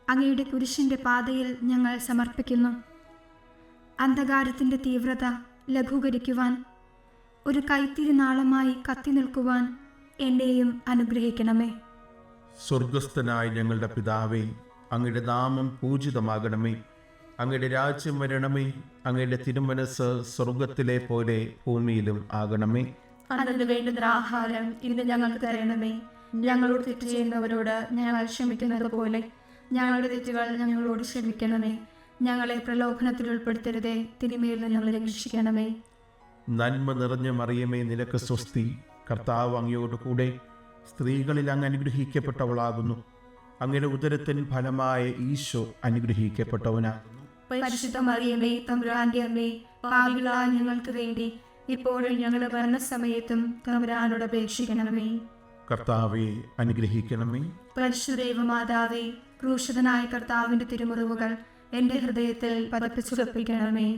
അങ്ങയുടെ കുരിശിൻ്റെ പാതയിൽ ഞങ്ങൾ സമർപ്പിക്കുന്നു. അന്ധകാരത്തിൻ്റെ തീവ്രത ലഘൂകരിക്കുവാൻ ഒരു കൈത്തിരിനാളമായി കത്തി നിൽക്കുവാൻ എന്നെയും അനുഗ്രഹിക്കണമേ. സ്വർഗസ്ഥനായ ഞങ്ങളുടെ പിതാവേ, അങ്ങയുടെ നാമം പൂജിതമാകണമേ. അങ്ങയുടെ രാജ്യം വരണമേ. അങ്ങയുടെ തിരുമനസ് സ്വർഗത്തിലെ പോലെ ഭൂമിയിലും ആകണമേ. അന്നു വേണ്ടുന്ന ആഹാരം ഇന്ന് ഞങ്ങൾക്ക് തരണമേ. ഞങ്ങളോട് തെറ്റ് ചെയ്യുന്നവരോട് ഞങ്ങൾ ക്ഷമിക്കുന്നത് പോലെ ഞങ്ങളുടെ തെറ്റുകൾ ഞങ്ങളോട് ക്ഷമിക്കണമേ. ഞങ്ങളെ പ്രലോഭനത്തിൽ ഉൾപ്പെടുത്തരുതേ, തിന്മയിൽ നിന്ന് ഞങ്ങളെ രക്ഷിക്കണമേ. നന്മ നിറഞ്ഞ മറിയമേ, നിനക്ക് സ്വസ്തി. കർത്താവ് അങ്ങയോട് കൂടെ സ്ത്രീകളിൽ അങ്ങ് അനുഗ്രഹിക്കപ്പെട്ടവളാകുന്നു. അങ്ങയുടെ ഉദരത്തിൻ ഫലമായ ഈശോ അനുഗ്രഹിക്കപ്പെട്ടവനാകുന്നു. പരിശുദ്ധ മറിയമേ, തമ്പുരാന്റെ അമ്മേ, പാപികളായ ഞങ്ങൾക്ക് വേണ്ടി ഇപ്പോഴും ഞങ്ങളുടെ മരണസമയത്തും തമ്പുരാനോട് അപേക്ഷിക്കണമേ. കർത്താവെ അനുഗ്രഹിക്കണമേ. പരിശുദ്ധ ദൈവമാതാവേ, ക്രൂശിതനായ കർത്താവിന്റെ തിരുമുറിവുകൾ എന്റെ ഹൃദയത്തിൽ പതിപ്പിച്ചുറപ്പിക്കണമേ.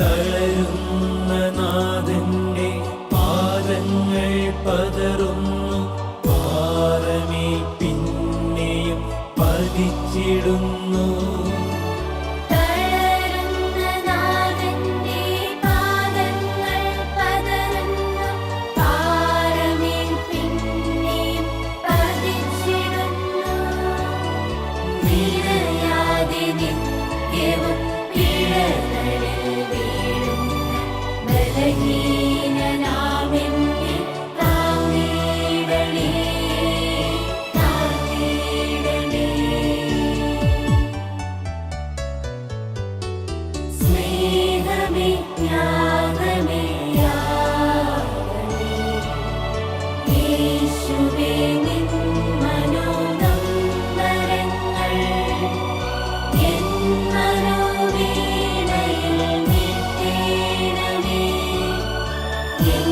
തളരുന്ന നാഥന്റെ പാദങ്ങൾ പതറുന്നു, പാറമേൽ പിന്നെയും പതിച്ചിടുന്നു. തളരുന്ന നാഥന്റെ പാദങ്ങൾ പതറുന്നു, പാറമേൽ പിന്നെയും പതിച്ചിടുന്നു. നിറയാതെ നിത്യവും പിഴകളിൽ വീഴുന്ന ബലഹീനനാമെന്നെ താങ്ങിയിടണേ, താങ്ങിയിടണേ. സ്നേഹമേ, ത്യാഗമേ, യാഗമേ, യേശുവേ നിൻ മനോനമ്പരങ്ങൾ എൻ മനോവീണയിൽ മീട്ടേണമേ, എൻ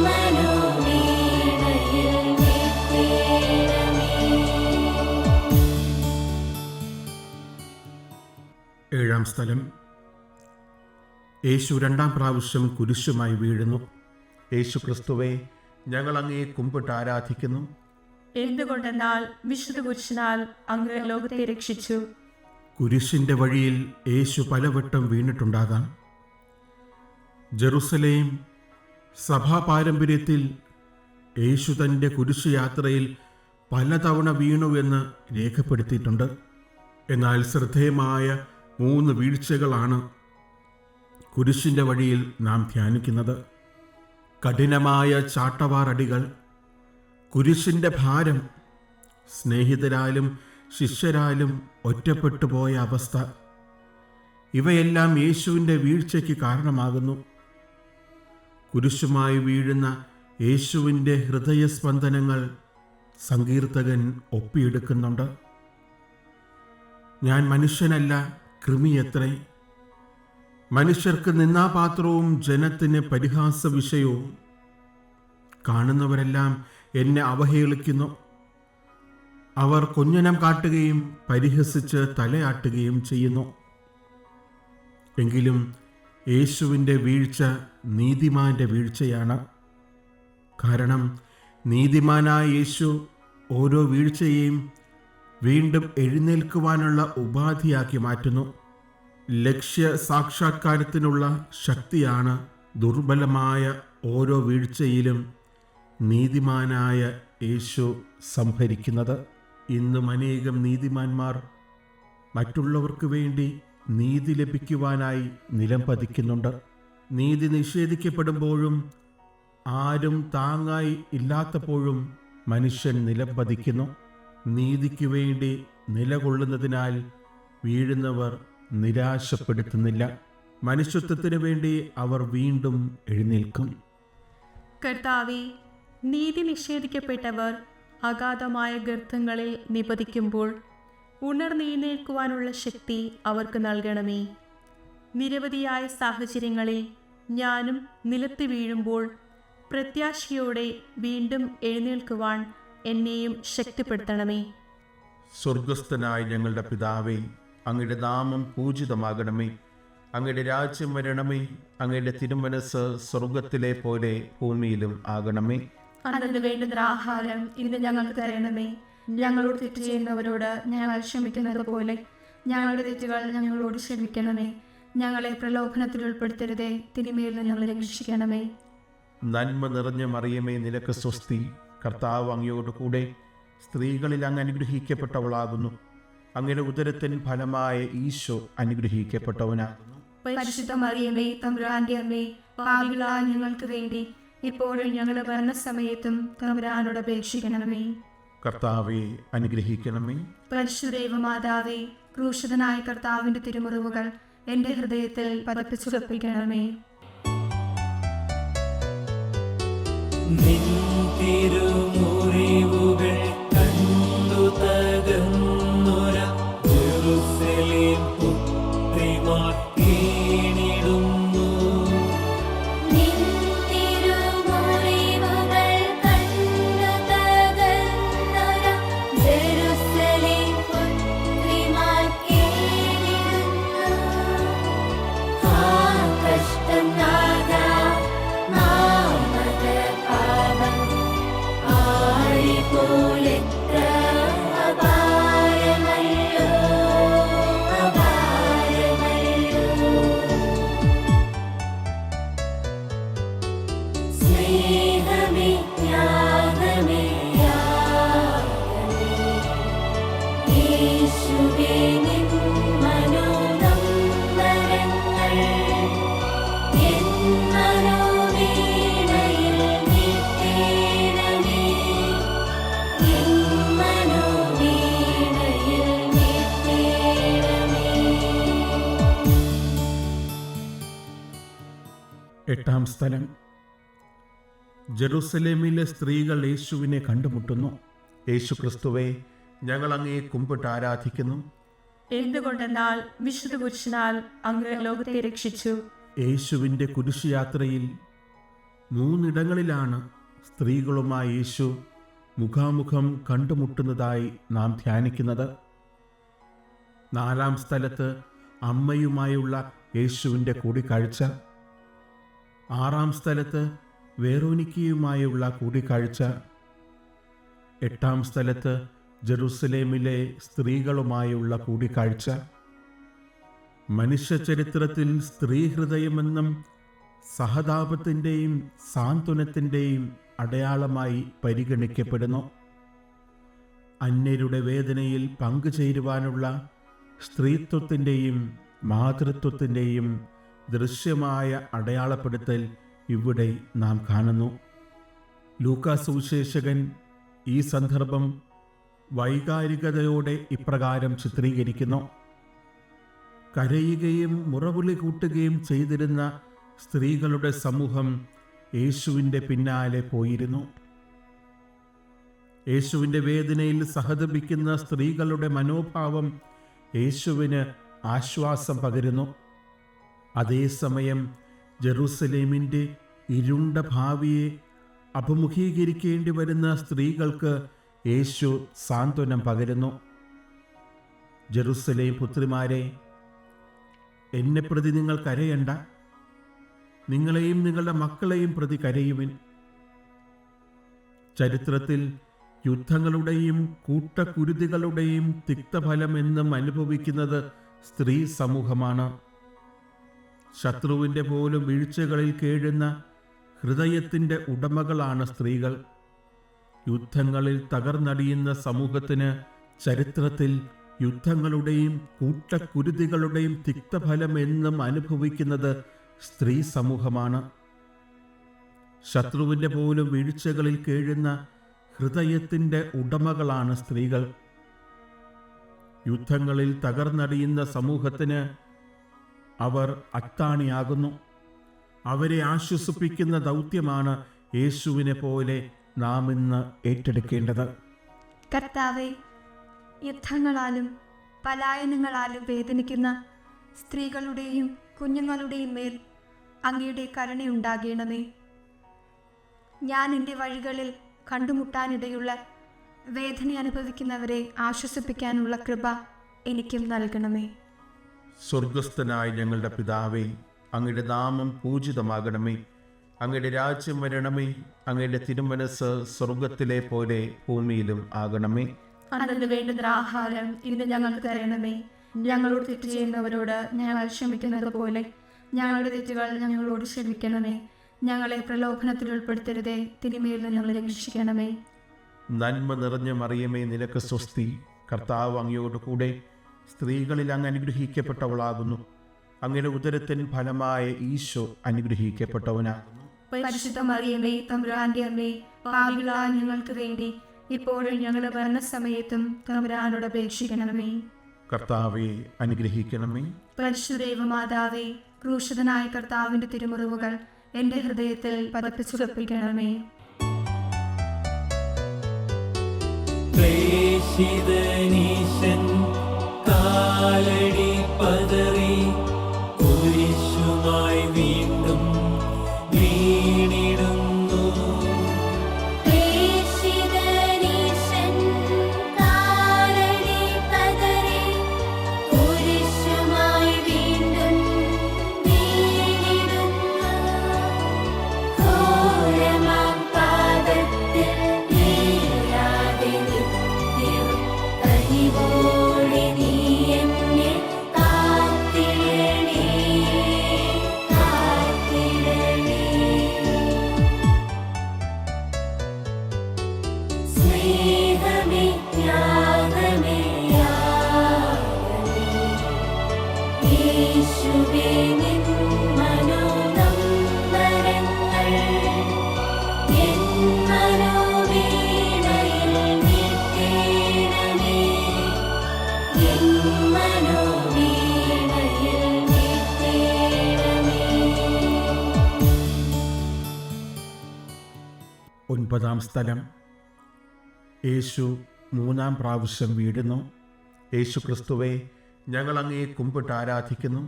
മനോവീണയിൽ മീട്ടേണമേ. ഏഴാം സ്ഥലം. യേശു രണ്ടാം പ്രാവശ്യം കുരിശുമായി വീഴുന്നു. യേശു ക്രിസ്തുവേ, ഞങ്ങൾ അങ്ങയെ കുമ്പിട്ട് ആരാധിക്കുന്നു. എന്തുകൊണ്ടെന്നാൽ വിശുദ്ധ കുരിശിനാൽ അങ്ങ് ലോകത്തെ രക്ഷിച്ചു. കുരിശിൻ്റെ വഴിയിൽ യേശു പലവട്ടം വീണിട്ടുണ്ടാകാം. ജെറുസലേം സഭാ പാരമ്പര്യത്തിൽ യേശു തൻ്റെ കുരിശ് യാത്രയിൽ പലതവണ വീണുവെന്ന് രേഖപ്പെടുത്തിയിട്ടുണ്ട്. എന്നാൽ ശ്രദ്ധേയമായ 3 വീഴ്ചകളാണ് കുരിശിൻ്റെ വഴിയിൽ നാം ധ്യാനിക്കുന്നത്. കഠിനമായ ചാട്ടവാറടികൾ, കുരിശിൻ്റെ ഭാരം, സ്നേഹിതരാലും ശിഷ്യരാലും ഒറ്റപ്പെട്ടു പോയ അവസ്ഥ, ഇവയെല്ലാം യേശുവിൻ്റെ വീഴ്ചയ്ക്ക് കാരണമാകുന്നു. കുരിശുമായി വീഴുന്ന യേശുവിൻ്റെ ഹൃദയസ്പന്ദനങ്ങൾ സങ്കീർത്തകൻ ഒപ്പിയെടുക്കുന്നുണ്ട്. ഞാൻ മനുഷ്യനല്ല, കൃമിയത്രേ. മനുഷ്യർക്ക് നിന്നാപാത്രവും ജനത്തിന് പരിഹാസ വിഷയവും. കാണുന്നവരെല്ലാം എന്നെ അവഹേളിക്കുന്നു. അവർ കൊഞ്ഞനം കാട്ടുകയും പരിഹസിച്ച് തലയാട്ടുകയും ചെയ്യുന്നു. എങ്കിലും യേശുവിൻ്റെ വീഴ്ച നീതിമാന്റെ വീഴ്ചയാണ്. കാരണം നീതിമാനായ യേശു ഓരോ വീഴ്ചയെയും വീണ്ടും എഴുന്നേൽക്കുവാനുള്ള ഉപാധിയാക്കി മാറ്റുന്നു. ലക്ഷ്യ സാക്ഷാത്കാരത്തിനുള്ള ശക്തിയാണ് ദുർബലമായ ഓരോ വീഴ്ചയിലും നീതിമാനായ യേശു സംഭരിക്കുന്നത്. ഇന്നും അനേകം നീതിമാന്മാർ മറ്റുള്ളവർക്ക് വേണ്ടി നീതി ലഭിക്കുവാനായി നിലം പതിക്കുന്നുണ്ട്. നീതി നിഷേധിക്കപ്പെടുമ്പോഴും ആരും താങ്ങായി ഇല്ലാത്തപ്പോഴും മനുഷ്യൻ നിലം പതിക്കുന്നു. നീതിക്ക് വേണ്ടി നിലകൊള്ളുന്നതിനാൽ വീഴുന്നവർ നിരാശപ്പെടുത്തുന്നില്ല. മനുഷ്യത്വത്തിനു വേണ്ടി അവർ വീണ്ടും എഴുന്നേൽക്കും. കർത്താവേ, നീതി നിഷേധിക്കപ്പെട്ടവർ അഗാധമായ ഗർത്തങ്ങളിൽ നിപതിക്കുമ്പോൾ ഉണർന്നെഴുന്നേൽക്കുവാനുള്ള ശക്തി അവർക്ക് നൽകണമേ. നിരവധിയായ സാഹചര്യങ്ങളിൽ ഞാനും നിലത്ത് വീഴുമ്പോൾ പ്രത്യാശയോടെ വീണ്ടും എഴുന്നേൽക്കുവാൻ എന്നെയും ശക്തിപ്പെടുത്തണമേ. സ്വർഗസ്ഥനായ ഞങ്ങളുടെ പിതാവേ, അങ്ങയുടെ നാമം പൂജിതമാകണമേ. അങ്ങയുടെ രാജ്യം വരണമേ. അങ്ങയുടെ തിരുമനസ് സ്വർഗത്തിലെ പോലെ ഭൂമിയിലും ആകണമേ. അന്നു വേണ്ടുന്ന ആഹാരം ഇന്ന് ഞങ്ങൾക്ക് തരണമേ. ഞങ്ങളോട് തെറ്റ് ചെയ്യുന്നവരോട് ഞങ്ങൾ ക്ഷമിക്കുന്നത് പോലെ ഞങ്ങളുടെ തെറ്റുകൾ ഞങ്ങളോട് ക്ഷമിക്കണമേ. ഞങ്ങളെ പ്രലോഭനത്തിൽ ഉൾപ്പെടുത്തരുതേ, തിന്മയിൽ നിന്ന് ഞങ്ങളെ രക്ഷിക്കണമേ. നന്മ നിറഞ്ഞ മറിയമേ, നിനക്ക് സ്വസ്തി. കർത്താവ് അങ്ങയോട് കൂടെ സ്ത്രീകളിൽ അങ്ങ് അനുഗ്രഹിക്കപ്പെട്ടവളാകുന്നു. അങ്ങയുടെ ഉദരത്തിൻ ഫലമായ ഈശോ അനുഗ്രഹിക്കപ്പെട്ടവനാകുന്നു. പരിശുദ്ധ മറിയമേ, തമ്പുരാന്റെ അമ്മേ, പാപികളായ ഞങ്ങൾക്ക് വേണ്ടി ഇപ്പോഴും ഞങ്ങളുടെ മരണസമയത്തും തമ്പുരാനോട് അപേക്ഷിക്കണമേ. കർത്താവെ അനുഗ്രഹിക്കണമേ. പരിശുദ്ധ ദൈവമാതാവേ, ക്രൂശിതനായ കർത്താവിന്റെ തിരുമുറിവുകൾ എന്റെ ഹൃദയത്തിൽ പതിപ്പിച്ചുറപ്പിക്കണമേ. നിൻ തിരുമുറിവുകൾ കണ്ടു തകർന്നൊര ജെറുസലേം പുത്രിമാർ കീണിടുന്നു. നിൻ തിരുമുറിവുകൾ കണ്ടു തകർന്നൊര ജെറുസലേം പുത്രിമാർ കീണിടുന്നു. ആ കഷ്ടം നാഥാ, പാപം ആഴിപോലെത്ര അപാരമല്ലോ, അപാരമല്ലോ. സ്നേഹമേ, ത്യാഗമേ, യാഗമേ, യേശുവേ നിൻ മനോനൊമ്പരങ്ങൾ എൻ മനോവീണയിൽ മീട്ടേണമേ, എൻ മനോവീണയിൽ മീട്ടേണമേ. 8-ാം സ്ഥലം. ജെറുസലേമിലെ സ്ത്രീകൾ യേശുവിനെ കണ്ടുമുട്ടുന്നു. യേശു ക്രിസ്തുവേ, ഞങ്ങൾ അങ്ങയെ കുമ്പിട്ട് ആരാധിക്കുന്നു. എന്തുകൊണ്ടെന്നാൽ വിശുദ്ധ കുരിശിനാൽ അങ്ങ് ലോകത്തെ രക്ഷിച്ചു. യേശുവിൻ്റെ കുരിശ് യാത്രയിൽ 3 ഇടങ്ങളിലാണ് സ്ത്രീകളുമായി യേശു മുഖാമുഖം കണ്ടുമുട്ടുന്നതായി നാം ധ്യാനിക്കുന്നത്. 4-ാം സ്ഥലത്ത് അമ്മയുമായുള്ള യേശുവിൻ്റെ കൂടിക്കാഴ്ച. 6-ാം സ്ഥലത്ത് വേറോനിക്കയുമായുള്ള കൂടിക്കാഴ്ച. 8-ാം സ്ഥലത്ത് ജെറുസലേമിലെ സ്ത്രീകളുമായുള്ള കൂടിക്കാഴ്ച. മനുഷ്യചരിത്രത്തിൽ സ്ത്രീഹൃദയമെന്നും സഹതാപത്തിൻ്റെയും സാന്ത്വനത്തിൻ്റെയും അടയാളമായി പരിഗണിക്കപ്പെടുന്നു. അന്യരുടെ വേദനയിൽ പങ്കുചേരുവാനുള്ള സ്ത്രീത്വത്തിൻ്റെയും മാതൃത്വത്തിൻ്റെയും ദൃശ്യമായ അടയാളപ്പെടുത്തൽ ഇവിടെ നാം കാണുന്നു. ലൂക്കാ സുവിശേഷകൻ ഈ സന്ദർഭം വൈകാരികതയോടെ ഇപ്രകാരം ചിത്രീകരിക്കുന്നു: കരയുകയും മുറവിളി കൂട്ടുകയും ചെയ്തിരുന്ന സ്ത്രീകളുടെ സമൂഹം യേശുവിൻ്റെ പിന്നാലെ പോയിരുന്നു. യേശുവിൻ്റെ വേദനയിൽ സഹതപിക്കുന്ന സ്ത്രീകളുടെ മനോഭാവം യേശുവിന് ആശ്വാസം പകരുന്നു. അതേസമയം ജെറുസലേമിൻ്റെ ഇരുണ്ട ഭാവിയെ അഭിമുഖീകരിക്കേണ്ടി വരുന്ന സ്ത്രീകൾക്ക് യേശു സാന്ത്വനം പകരുന്നു. ജെറുസലേം പുത്രിമാരെ, എന്നെ പ്രതി നിങ്ങൾ കരയണ്ട, നിങ്ങളെയും നിങ്ങളുടെ മക്കളെയും പ്രതി കരയുവിൻ. ചരിത്രത്തിൽ യുദ്ധങ്ങളുടെയും കൂട്ടക്കുരുതികളുടെയും തിക്തഫലം എന്നും അനുഭവിക്കുന്നത് സ്ത്രീ സമൂഹമാണ്. ശത്രുവിൻ്റെ പോലും വീഴ്ചകളിൽ കേഴുന്ന ഹൃദയത്തിൻ്റെ ഉടമകളാണ് സ്ത്രീകൾ. യുദ്ധങ്ങളിൽ തകർന്നടിയുന്ന സമൂഹത്തിന് ചരിത്രത്തിൽ യുദ്ധങ്ങളുടെയും കൂട്ടക്കുരുതികളുടെയും തിക്തഫലം എന്നും അനുഭവിക്കുന്നത് സ്ത്രീ സമൂഹമാണ്. ശത്രുവിൻ്റെ പോലും വീഴ്ചകളിൽ കേഴുന്ന ഹൃദയത്തിൻ്റെ ഉടമകളാണ് സ്ത്രീകൾ. യുദ്ധങ്ങളിൽ തകർന്നടിയുന്ന സമൂഹത്തിന് അവർ അത്താണിയാകുന്നു. അവരെ ആശ്വസിപ്പിക്കുന്ന ദൗത്യമാണ് യേശുവിനെ പോലെ നാം ഇന്ന് ഏറ്റെടുക്കേണ്ടത്. കർത്താവെ, യുദ്ധങ്ങളാലും പലായനങ്ങളാലും വേദനിക്കുന്ന സ്ത്രീകളുടെയും കുഞ്ഞുങ്ങളുടെയും മേൽ അങ്ങയുടെ കരുണയുണ്ടാകണമേ. ഞാൻ എൻ്റെ വഴികളിൽ കണ്ടുമുട്ടാനിടയുള്ള വേദന അനുഭവിക്കുന്നവരെ ആശ്വസിപ്പിക്കാനുള്ള കൃപ എനിക്കും നൽകണമേ. സ്വർഗസ്ഥനായ ഞങ്ങളുടെ പിതാവേ, അങ്ങയുടെ നാമം പൂജിതമാകണമേ. അങ്ങയുടെ രാജ്യം വരണമേ. അങ്ങയുടെ തിരുമനസ് സ്വർഗത്തിലെ പോലെ ഭൂമിയിലും ആകണമേ. അന്നു വേണ്ടുന്ന ആഹാരം ഇന്ന് ഞങ്ങൾക്ക് തരണമേ. ഞങ്ങളോട് തെറ്റ് ചെയ്യുന്നവരോട് ഞങ്ങൾ ക്ഷമിക്കുന്നത് പോലെ ഞങ്ങളുടെ തെറ്റുകൾ ഞങ്ങളോട് ക്ഷമിക്കണമേ. ഞങ്ങളെ പ്രലോഭനത്തിൽ ഉൾപ്പെടുത്തരുതേ, തിന്മയിൽ നിന്ന് ഞങ്ങളെ രക്ഷിക്കണമേ. നന്മ നിറഞ്ഞ മറിയമേ, നിനക്ക് സ്വസ്തി. കർത്താവ് അങ്ങയോട് കൂടെ സ്ത്രീകളിൽ അങ്ങ് അനുഗ്രഹിക്കപ്പെട്ടവളാകുന്നു. അങ്ങയുടെ ഉദരത്തിൻ ഫലമായ ഈശോ അനുഗ്രഹിക്കപ്പെട്ടവനാകുന്നു. പരിശുദ്ധ മറിയമേ, തമ്പുരാന്റെ അമ്മേ, പാപികളായ ഞങ്ങൾക്ക് വേണ്ടി ഇപ്പോഴും ഞങ്ങളുടെ മരണസമയത്തും തമ്പുരാനോട് അപേക്ഷിക്കണമേ. കർത്താവെ അനുഗ്രഹിക്കണമേ. പരിശുദ്ധ ദൈവമാതാവേ, ക്രൂശിതനായ കർത്താവിന്റെ തിരുമുറിവുകൾ എൻ്റെ ഹൃദയത്തിൽ പതിപ്പിച്ചുറപ്പിക്കണമേ. പ്രേഷിതനീശൻ കാലടി പതറി കുരിശുമായി വീണ്ടും വീണിടുന്നു. പ്രേഷിതനീശൻ കാലടി പതറി കുരിശുമായി വീണ്ടും വീണിടുന്നു. ഘോരമാം പാപത്തിൽ വീഴാതെ നിത്യം കനിവോടെ നീ എന്നെ കാത്തിടണേ, കാത്തിടണേ. സ്നേഹമേ, ത്യാഗമേ, യാഗമേ, യേശുവേ നിൻ മനോനമ്പരങ്ങൾ എൻ മനോവീണയിൽ മീട്ടേണമേ, എൻ മനോവീണയിൽ മീട്ടേണമേ. 9-ാം സ്ഥലം. യേശു 3-ാം പ്രാവശ്യം വീഴുന്നു. യേശു ക്രിസ്തുവേ, ഞങ്ങൾ അങ്ങയെ കുമ്പിട്ട് ആരാധിക്കുന്നു.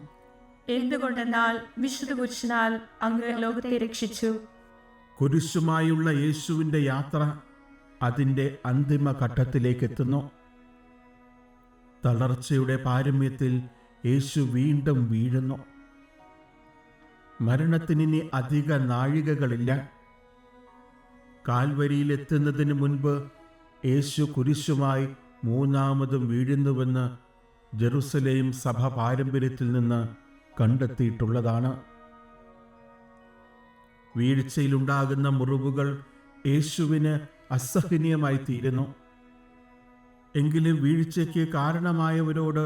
എന്തുകൊണ്ടെന്നാൽ വിശുദ്ധ കുരിശിനാൽ അങ്ങ് ലോകത്തെ രക്ഷിച്ചു. കുരിശുമായുള്ള യേശുവിൻ്റെ യാത്ര അതിൻ്റെ അന്തിമ ഘട്ടത്തിലേക്ക് എത്തുന്നു. തളർച്ചയുടെ പാരമ്യത്തിൽ യേശു വീണ്ടും വീഴുന്നു. മരണത്തിനി അധിക നാഴികകളില്ല. കാൽവരിയിലെത്തുന്നതിന് മുൻപ് യേശു കുരിശുമായി മൂന്നാമതും വീഴുന്നുവെന്ന് ജെറുസലേം സഭ പാരമ്പര്യത്തിൽ നിന്ന് കണ്ടെത്തിയിട്ടുള്ളതാണ്. വീഴ്ചയിലുണ്ടാകുന്ന മുറിവുകൾ യേശുവിന് അസഹനീയമായി തീരുന്നു. എങ്കിലും വീഴ്ചയ്ക്ക് കാരണമായവരോട്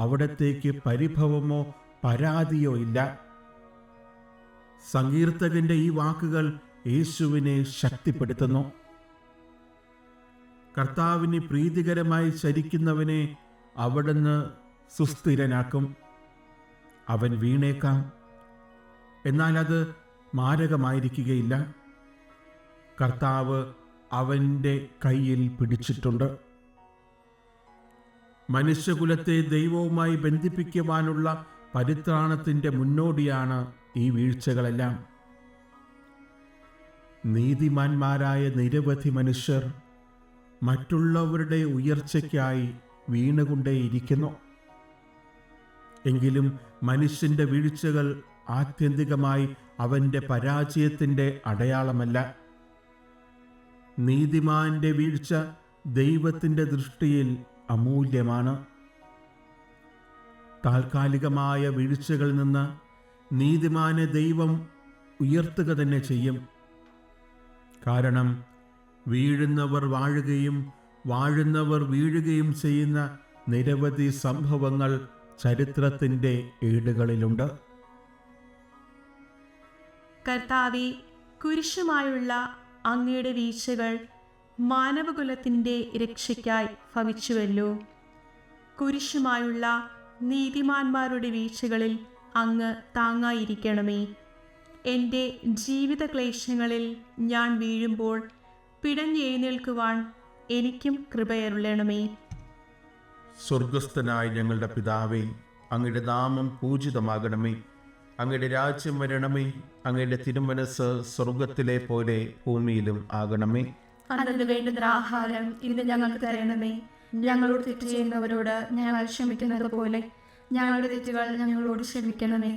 അവിടത്തേക്ക് പരിഭവമോ പരാതിയോ ഇല്ല. സങ്കീർത്തകന്റെ ഈ വാക്കുകൾ യേശുവിനെ ശക്തിപ്പെടുത്തുന്നു. കർത്താവിന് പ്രീതികരമായി ചരിക്കുന്നവനെ അവിടുന്ന് സുസ്ഥിരനാക്കും. അവൻ വീണേക്കാം, എന്നാൽ അത് മാരകമായിരിക്കുകയില്ല. കർത്താവ് അവൻ്റെ കയ്യിൽ പിടിച്ചിട്ടുണ്ട്. മനുഷ്യകുലത്തെ ദൈവവുമായി ബന്ധിപ്പിക്കുവാനുള്ള പരിത്രാണത്തിൻ്റെ മുന്നോടിയാണ് ഈ വീഴ്ചകളെല്ലാം. നീതിമാന്മാരായ നിരവധി മനുഷ്യർ മറ്റുള്ളവരുടെ ഉയർച്ചയ്ക്കായി വീണുകൊണ്ടേയിരിക്കുന്നു. എങ്കിലും മനുഷ്യൻ്റെ വീഴ്ചകൾ ആത്യന്തികമായി അവൻ്റെ പരാജയത്തിൻ്റെ അടയാളമല്ല. നീതിമാന്റെ വീഴ്ച ദൈവത്തിൻ്റെ ദൃഷ്ടിയിൽ അമൂല്യമാണ്. താൽക്കാലികമായ വീഴ്ചകളിൽ നിന്ന് നീതിമാനെ ദൈവം ഉയർത്തുക തന്നെ ചെയ്യും. കാരണം വീഴുന്നവർ വാഴുകയും വാഴുന്നവർ വീഴുകയും ചെയ്യുന്ന നിരവധി സംഭവങ്ങൾ ചരിത്രത്തിൻ്റെ ഏടുകളിലുണ്ട്. കർത്താവെ, കുരിശുമായുള്ള അങ്ങയുടെ വീഴ്ചകൾ മാനവകുലത്തിൻ്റെ രക്ഷയ്ക്കായി ഭവിച്ചുവല്ലോ. കുരിശുമായുള്ള നീതിമാന്മാരുടെ വീഴ്ചകളിൽ അങ്ങ് താങ്ങായിരിക്കണമേ. എൻ്റെ ജീവിത ക്ലേശങ്ങളിൽ ഞാൻ വീഴുമ്പോൾ പിടഞ്ഞെഴുന്നേൽക്കുവാൻ എനിക്കും കൃപയരുളണമേ. സ്വർഗസ്ഥനായ ഞങ്ങളുടെ പിതാവേ, അങ്ങയുടെ നാമം പൂജിതമാകണമേ. അങ്ങയുടെ രാജ്യം വരണമേ. അങ്ങയുടെ തിരുമനസ് സ്വർഗത്തിലെ പോലെ ഭൂമിയിലും ആകണമേ. അന്നു വേണ്ടുന്ന ആഹാരം ഇന്ന് ഞങ്ങൾക്ക് തരണമേ. ഞങ്ങളോട് തെറ്റ് ചെയ്യുന്നവരോട് ഞങ്ങൾ ക്ഷമിക്കുന്നത് പോലെ ഞങ്ങളുടെ തെറ്റുകൾ ഞങ്ങളോട് ക്ഷമിക്കണമേ.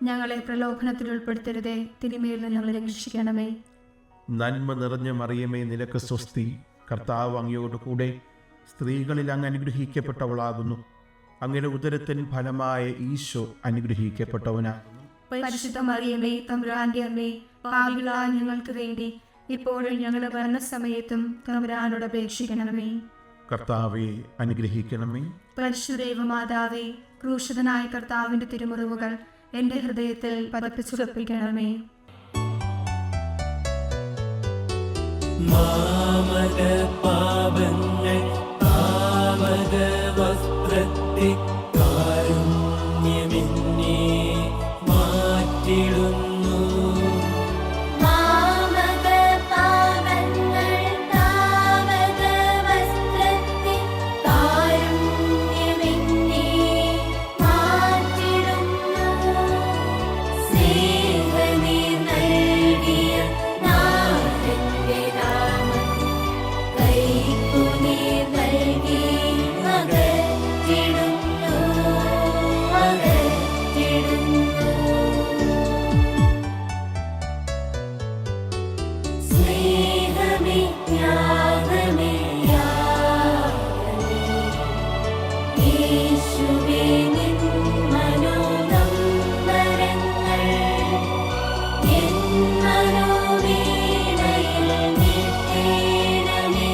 ഞങ്ങളെ പ്രലോഭനത്തിൽ ഉൾപ്പെടുത്തരുതേ, തിന്മയിൽ നിന്ന് ഞങ്ങളെ രക്ഷിക്കണമേ. നന്മ നിറഞ്ഞ മറിയമേ, നിനക്ക് സ്വസ്തി. കർത്താവ് അങ്ങയോട് കൂടെ സ്ത്രീകളിൽ അങ്ങ് അനുഗ്രഹിക്കപ്പെട്ടവളാകുന്നു. അങ്ങയുടെ ഉദരത്തിൻ ഫലമായ ഈശോ അനുഗ്രഹിക്കപ്പെട്ടവനാകുന്നു. പരിശുദ്ധ മറിയമേ, തമ്പുരാന്റെ അമ്മേ, പാപികളായ ഞങ്ങൾക്ക് വേണ്ടി ഇപ്പോഴും ഞങ്ങളുടെ മരണസമയത്തും തമ്പുരാനോട് അപേക്ഷിക്കണമേ. കർത്താവെ അനുഗ്രഹിക്കണമേ. പരിശുദ്ധ ദൈവമാതാവേ, ക്രൂശിതനായ കർത്താവിന്റെ തിരുമുറിവുകൾ എന്റെ ഹൃദയത്തിൽ പതിപ്പിച്ചുറപ്പിക്കണമേ. മാമക പാപങ്ങൾ പാവക വസ്ത്രത്തെ കാരുണ്യമെന്നെ മാറ്റിടുന്നു. മാമക പാപങ്ങൾ താവക വസ്ത്രത്തെ കാരുണ്യമെന്നെ മാറ്റിടുന്നു. സ്നേഹനീർ നൽകിയ നാഥന്റെ നാമം കൈപ്പുനീർ നൽകി അകറ്റിടുന്നു, അകറ്റിടുന്നു. സ്നേഹമേ, ത്യാഗമേ, യാഗമേ, യേശുവേ നിൻ മനോനമ്പരങ്ങൾ എൻ മനോവീണയിൽ മീട്ടേണമേ,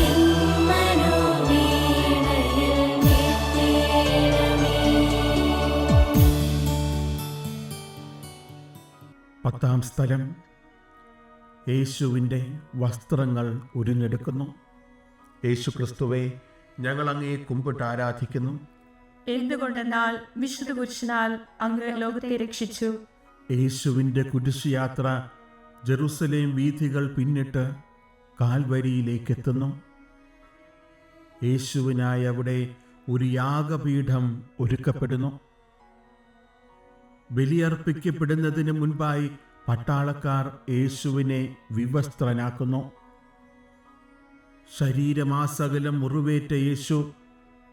എൻ മനോവീണയിൽ മീട്ടേണമേ. 10-ാം സ്ഥലം. യേശുവിൻ്റെ വസ്ത്രങ്ങൾ ഉരിഞ്ഞെടുക്കുന്നു. യേശു ക്രിസ്തുവേ, ഞങ്ങൾ അങ്ങയെ കുമ്പിട്ട് ആരാധിക്കുന്നു. എന്തുകൊണ്ടെന്നാൽ വിശുദ്ധ കുരിശിനാൽ അങ്ങ് ലോകത്തെ രക്ഷിച്ചു. യേശുവിൻ്റെ കുരിശുയാത്ര ജെറുസലേം വീഥികൾ പിന്നിട്ട് കാൽവരിയിലേക്കെത്തുന്നു. യേശുവിനായി അവിടെ ഒരു യാഗപീഠം ഒരുക്കപ്പെടുന്നു. ബലിയർപ്പിക്കപ്പെടുന്നതിന് മുൻപായി പട്ടാളക്കാർ യേശുവിനെ വിവസ്ത്രനാക്കുന്നു. ശരീരമാസകലം മുറിവേറ്റ യേശു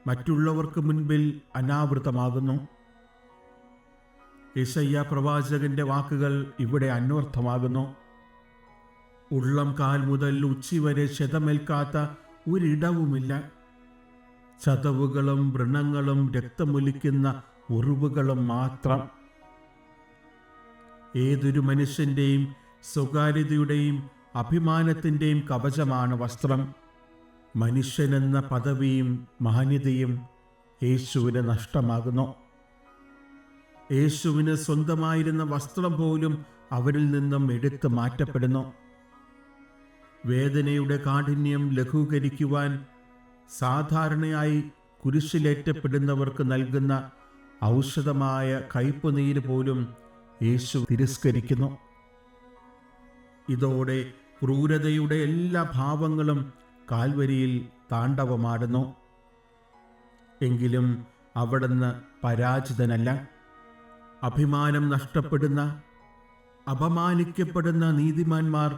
മറ്റുള്ളവർക്ക് മുൻപിൽ അനാവൃതമാകുന്നു. യെശയ്യാ പ്രവാചകന്റെ വാക്കുകൾ ഇവിടെ അന്വർത്ഥമാകുന്നു. ഉള്ളം കാൽ മുതൽ ഉച്ചി വരെ ക്ഷതമേൽക്കാത്ത ഒരിടവുമില്ല. ചതവുകളും വ്രണങ്ങളും രക്തമൊലിക്കുന്ന മുറിവുകളും മാത്രം. ഏതൊരു മനുഷ്യൻ്റെയും സ്വകാര്യതയുടെയും അഭിമാനത്തിൻ്റെയും കവചമാണ് വസ്ത്രം. മനുഷ്യനെന്ന പദവിയും മാന്യതയും യേശുവിന് നഷ്ടമാകുന്നു. യേശുവിന് സ്വന്തമായിരുന്ന വസ്ത്രം പോലും അവരിൽ നിന്നും എടുത്തു മാറ്റപ്പെടുന്നു. വേദനയുടെ കാഠിന്യം ലഘൂകരിക്കുവാൻ സാധാരണയായി കുരിശിലേറ്റപ്പെടുന്നവർക്ക് നൽകുന്ന ഔഷധമായ കയ്പുനീര് പോലും യേശു തിരസ്കരിക്കുന്നു. ഇതോടെ ക്രൂരതയുടെ എല്ലാ ഭാവങ്ങളും കാൽവരിയിൽ താണ്ഡവമാടുന്നു. എങ്കിലും അവിടുന്ന് പരാജിതനല്ല. അഭിമാനം നഷ്ടപ്പെടുന്ന, അപമാനിക്കപ്പെടുന്ന നീതിമാന്മാർ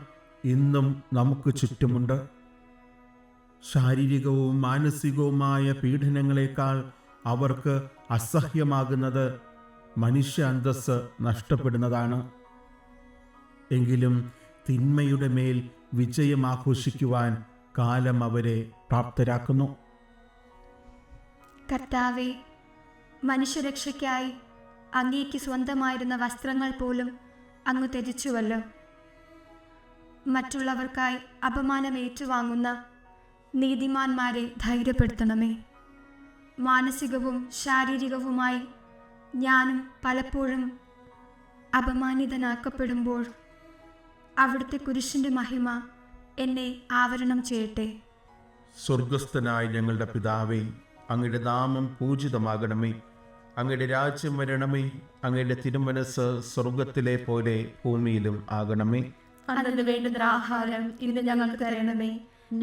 ഇന്നും നമുക്ക് ചുറ്റുമുണ്ട്. ശാരീരികവും മാനസികവുമായ പീഡനങ്ങളെക്കാൾ അവർക്ക് അസഹ്യമാകുന്നത് മനുഷ്യ അന്തസ്സ് നഷ്ടപ്പെടുന്നതാണ്. എങ്കിലും തിന്മയുടെ മേൽ വിജയം ആഘോഷിക്കുവാൻ കാലം അവരെ പ്രാപ്തരാക്കുന്നു. കർത്താവെ, മനുഷ്യരക്ഷയ്ക്കായി അങ്ങേക്ക് സ്വന്തമായിരുന്ന വസ്ത്രങ്ങൾ പോലും അങ്ങ് ത്യജിച്ചുവല്ലോ. മറ്റുള്ളവർക്കായി അപമാനം ഏറ്റുവാങ്ങുന്ന നീതിമാന്മാരെ ധൈര്യപ്പെടുത്തണമേ. മാനസികവും ശാരീരികവുമായി ഞാനും പലപ്പോഴും അപമാനിതനാക്കപ്പെടുമ്പോൾ അവിടുത്തെ കുരിശിൻ്റെ മഹിമ എന്നെ ആവരണം ചെയ്യട്ടെ. സ്വർഗസ്ഥനായ ഞങ്ങളുടെ പിതാവേ, അങ്ങയുടെ നാമം പൂജിതമാകണമേ. അങ്ങയുടെ രാജ്യം വരണമേ. അങ്ങയുടെ തിരുമനസ് സ്വർഗത്തിലെ പോലെ ഭൂമിയിലും ആകണമേ. അന്നു വേണ്ടുന്ന ആഹാരം ഇന്ന് ഞങ്ങൾക്ക് തരണമേ.